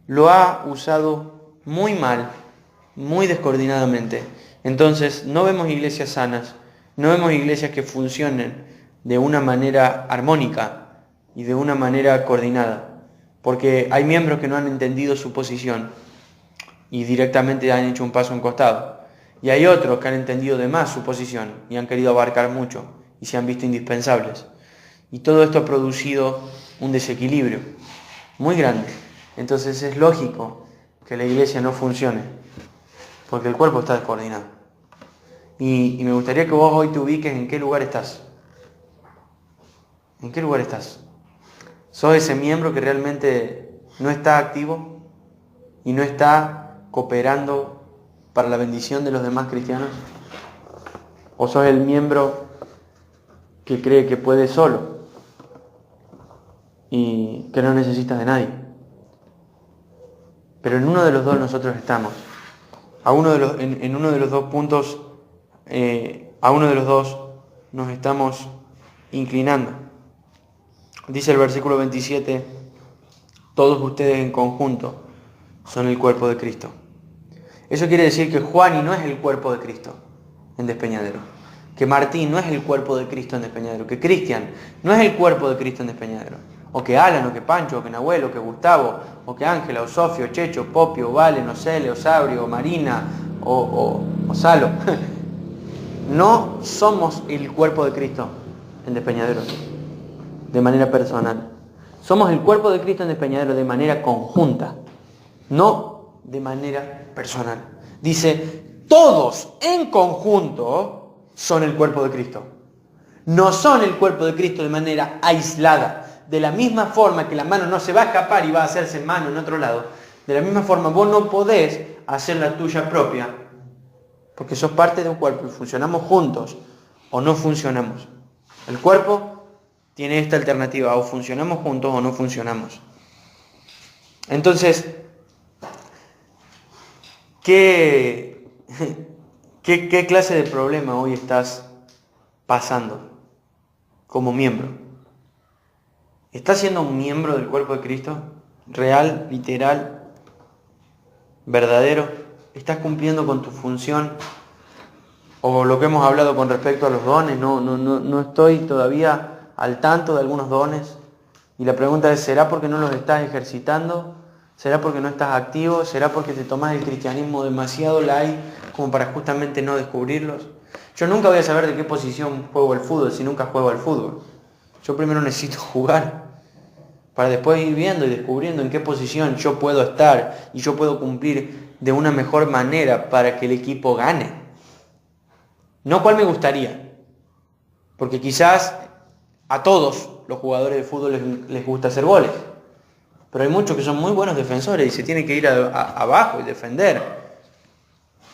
[SPEAKER 1] lo ha usado muy mal, muy descoordinadamente. Entonces no vemos iglesias sanas, no vemos iglesias que funcionen de una manera armónica y de una manera coordinada, porque hay miembros que no han entendido su posición y directamente han hecho un paso a un costado, y hay otros que han entendido de más su posición y han querido abarcar mucho y se han visto indispensables, y todo esto ha producido un desequilibrio muy grande. Entonces es lógico que la iglesia no funcione, porque el cuerpo está descoordinado. Y me gustaría que vos hoy te ubiques en qué lugar estás. ¿En qué lugar estás? ¿Sos ese miembro que realmente no está activo y no está cooperando para la bendición de los demás cristianos? ¿O sos el miembro que cree que puede solo y que no necesita de nadie? Pero en uno de los dos nosotros estamos. En uno de los dos puntos, a uno de los dos nos estamos inclinando. Dice el versículo 27, todos ustedes en conjunto son el cuerpo de Cristo. Eso quiere decir que Juani no es el cuerpo de Cristo en Despeñadero, que Martín no es el cuerpo de Cristo en Despeñadero, que Cristian no es el cuerpo de Cristo en Despeñadero, o que Alan, o que Pancho, o que Nahuel, o que Gustavo, o que Ángela, o Sofio, o Checho, Popio, Valen, o Cele, o Sabrio, o Marina, o Salo. No somos el cuerpo de Cristo en Despeñadero de manera personal. Somos el cuerpo de Cristo en Despeñadero de manera conjunta, no de manera personal. Dice, todos en conjunto son el cuerpo de Cristo. No son el cuerpo de Cristo de manera aislada. De la misma forma que la mano no se va a escapar y va a hacerse mano en otro lado, de la misma forma vos no podés hacer la tuya propia, porque sos parte de un cuerpo y funcionamos juntos o no funcionamos. El cuerpo tiene esta alternativa, o funcionamos juntos o no funcionamos. Entonces, ¿qué clase de problema hoy estás pasando como miembro? ¿Estás siendo un miembro del cuerpo de Cristo? ¿Real, literal, verdadero? ¿Estás cumpliendo con tu función? O lo que hemos hablado con respecto a los dones, no estoy todavía al tanto de algunos dones. Y la pregunta es, ¿será porque no los estás ejercitando? ¿Será porque no estás activo? ¿Será porque te tomás el cristianismo demasiado light como para justamente no descubrirlos? Yo nunca voy a saber de qué posición juego al fútbol si nunca juego al fútbol. Yo primero necesito jugar para después ir viendo y descubriendo en qué posición yo puedo estar y yo puedo cumplir de una mejor manera para que el equipo gane. No cuál me gustaría, porque quizás a todos los jugadores de fútbol les gusta hacer goles, Pero hay muchos que son muy buenos defensores y se tienen que ir abajo y defender.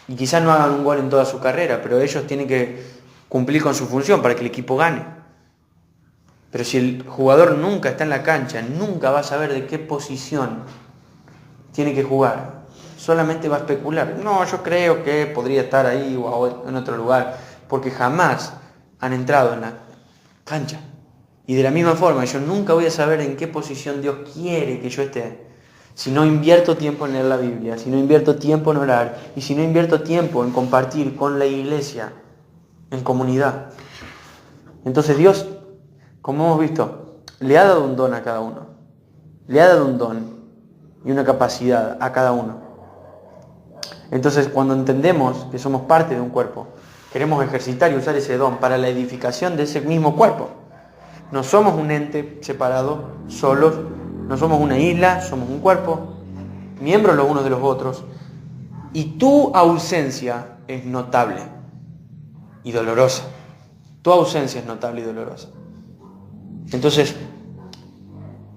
[SPEAKER 1] Y quizás no hagan un gol en toda su carrera, pero ellos tienen que cumplir con su función para que el equipo gane. Pero si el jugador nunca está en la cancha, nunca va a saber de qué posición tiene que jugar. Solamente va a especular. No, yo creo que podría estar ahí o en otro lugar, porque jamás han entrado en la cancha. Y de la misma forma, yo nunca voy a saber en qué posición Dios quiere que yo esté si no invierto tiempo en leer la Biblia, si no invierto tiempo en orar y si no invierto tiempo en compartir con la iglesia en comunidad. Entonces Dios, como hemos visto, le ha dado un don a cada uno. Le ha dado un don y una capacidad a cada uno. Entonces, cuando entendemos que somos parte de un cuerpo, queremos ejercitar y usar ese don para la edificación de ese mismo cuerpo. No somos un ente separado, solos, no somos una isla, somos un cuerpo, miembros los unos de los otros. Y tu ausencia es notable y dolorosa. Tu ausencia es notable y dolorosa. Entonces,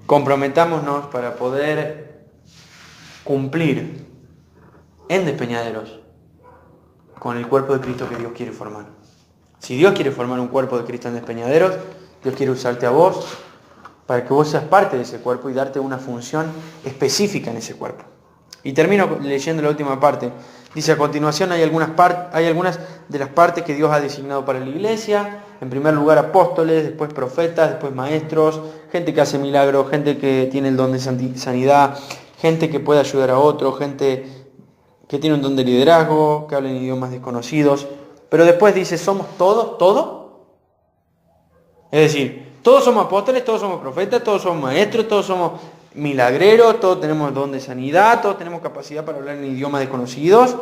[SPEAKER 1] comprometámonos para poder cumplir en Despeñaderos con el cuerpo de Cristo que Dios quiere formar. Si Dios quiere formar un cuerpo de Cristo en Despeñaderos, Dios quiere usarte a vos para que vos seas parte de ese cuerpo y darte una función específica en ese cuerpo. Y termino leyendo la última parte. Dice, a continuación hay algunas de las partes que Dios ha designado para la iglesia. En primer lugar apóstoles, después profetas, después maestros, gente que hace milagros, gente que tiene el don de sanidad, gente que puede ayudar a otros, gente que tiene un don de liderazgo, que habla en idiomas desconocidos. Pero después dice, ¿somos todos? ¿Todo? Es decir, todos somos apóstoles, todos somos profetas, todos somos maestros, todos somos milagreros, todos tenemos don de sanidad, todos tenemos capacidad para hablar en idiomas desconocidos.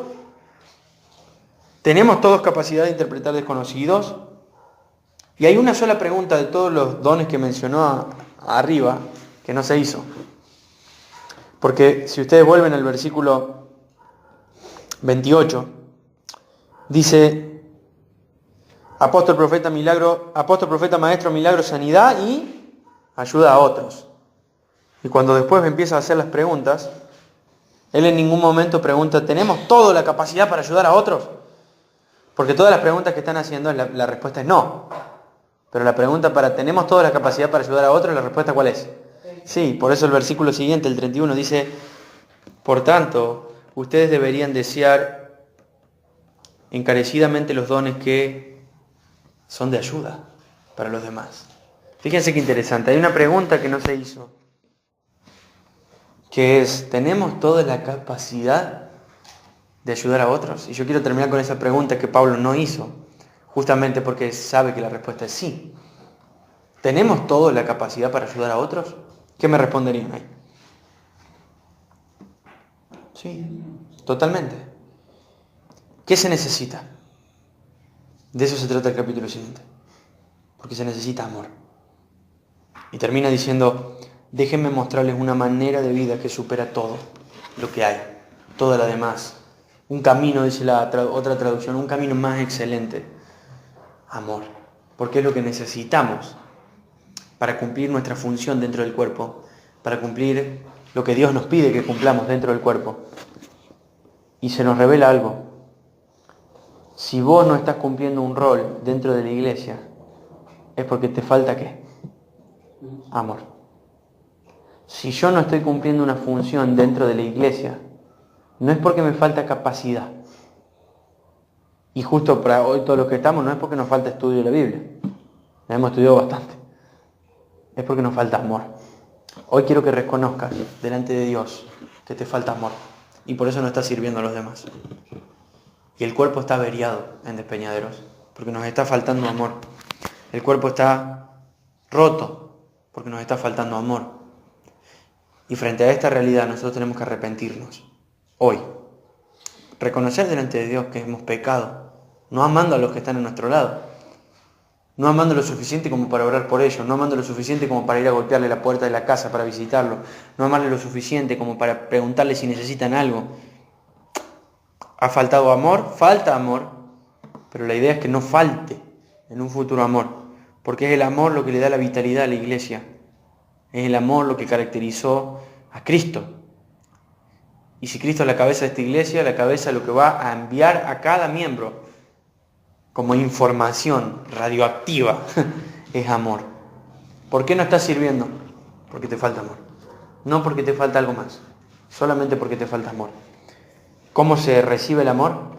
[SPEAKER 1] ¿Tenemos todos capacidad de interpretar desconocidos? Y hay una sola pregunta de todos los dones que mencionó arriba que no se hizo. Porque si ustedes vuelven al versículo 28, dice, apóstol, profeta, maestro, milagro, sanidad y ayuda a otros. Y cuando después empieza a hacer las preguntas, él en ningún momento pregunta, ¿tenemos toda la capacidad para ayudar a otros? Porque todas las preguntas que están haciendo, la respuesta es no. Pero la pregunta para, ¿tenemos toda la capacidad para ayudar a otros? La respuesta ¿cuál es? Sí, por eso el versículo siguiente, el 31, dice, por tanto, ustedes deberían desear encarecidamente los dones que son de ayuda para los demás. Fíjense qué interesante, hay una pregunta que no se hizo, que es, ¿tenemos toda la capacidad de ayudar a otros? Y yo quiero terminar con esa pregunta que Pablo no hizo, justamente porque sabe que la respuesta es sí. ¿Tenemos toda la capacidad para ayudar a otros? ¿Qué me responderían ahí? Sí, totalmente. ¿Qué se necesita? De eso se trata el capítulo siguiente. Porque se necesita amor. Y termina diciendo, déjenme mostrarles una manera de vida que supera todo lo que hay, todo lo demás. Un camino, dice otra traducción, un camino más excelente. Amor. Porque es lo que necesitamos para cumplir nuestra función dentro del cuerpo, para cumplir lo que Dios nos pide que cumplamos dentro del cuerpo. Y se nos revela algo. Si vos no estás cumpliendo un rol dentro de la iglesia, es porque te falta ¿qué? Amor. Si yo no estoy cumpliendo una función dentro de la iglesia, no es porque me falta capacidad. Y justo para hoy todos los que estamos, no es porque nos falta estudio de la Biblia. La hemos estudiado bastante. Es porque nos falta amor. Hoy quiero que reconozcas delante de Dios que te falta amor. Y por eso no estás sirviendo a los demás. Y el cuerpo está averiado en Despeñaderos, porque nos está faltando amor. El cuerpo está roto, porque nos está faltando amor. Y frente a esta realidad nosotros tenemos que arrepentirnos. Hoy. Reconocer delante de Dios que hemos pecado. No amando a los que están a nuestro lado. No amando lo suficiente como para orar por ellos. No amando lo suficiente como para ir a golpearle la puerta de la casa para visitarlo. No amarle lo suficiente como para preguntarle si necesitan algo. ¿Ha faltado amor? Falta amor. Pero la idea es que no falte en un futuro amor. Porque es el amor lo que le da la vitalidad a la iglesia. Es el amor lo que caracterizó a Cristo. Y si Cristo es la cabeza de esta iglesia, la cabeza lo que va a enviar a cada miembro como información radioactiva es amor. ¿Por qué no estás sirviendo? Porque te falta amor. No porque te falta algo más, solamente porque te falta amor. ¿Cómo se recibe el amor?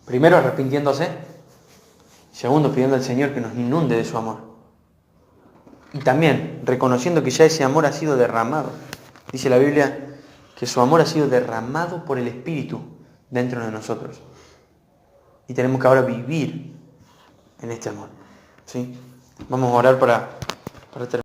[SPEAKER 1] Primero, arrepintiéndose. Segundo, pidiendo al Señor que nos inunde de su amor. Y también reconociendo que ya ese amor ha sido derramado. Dice la Biblia que su amor ha sido derramado por el Espíritu dentro de nosotros. Y tenemos que ahora vivir en este amor. ¿Sí? Vamos a orar para terminar.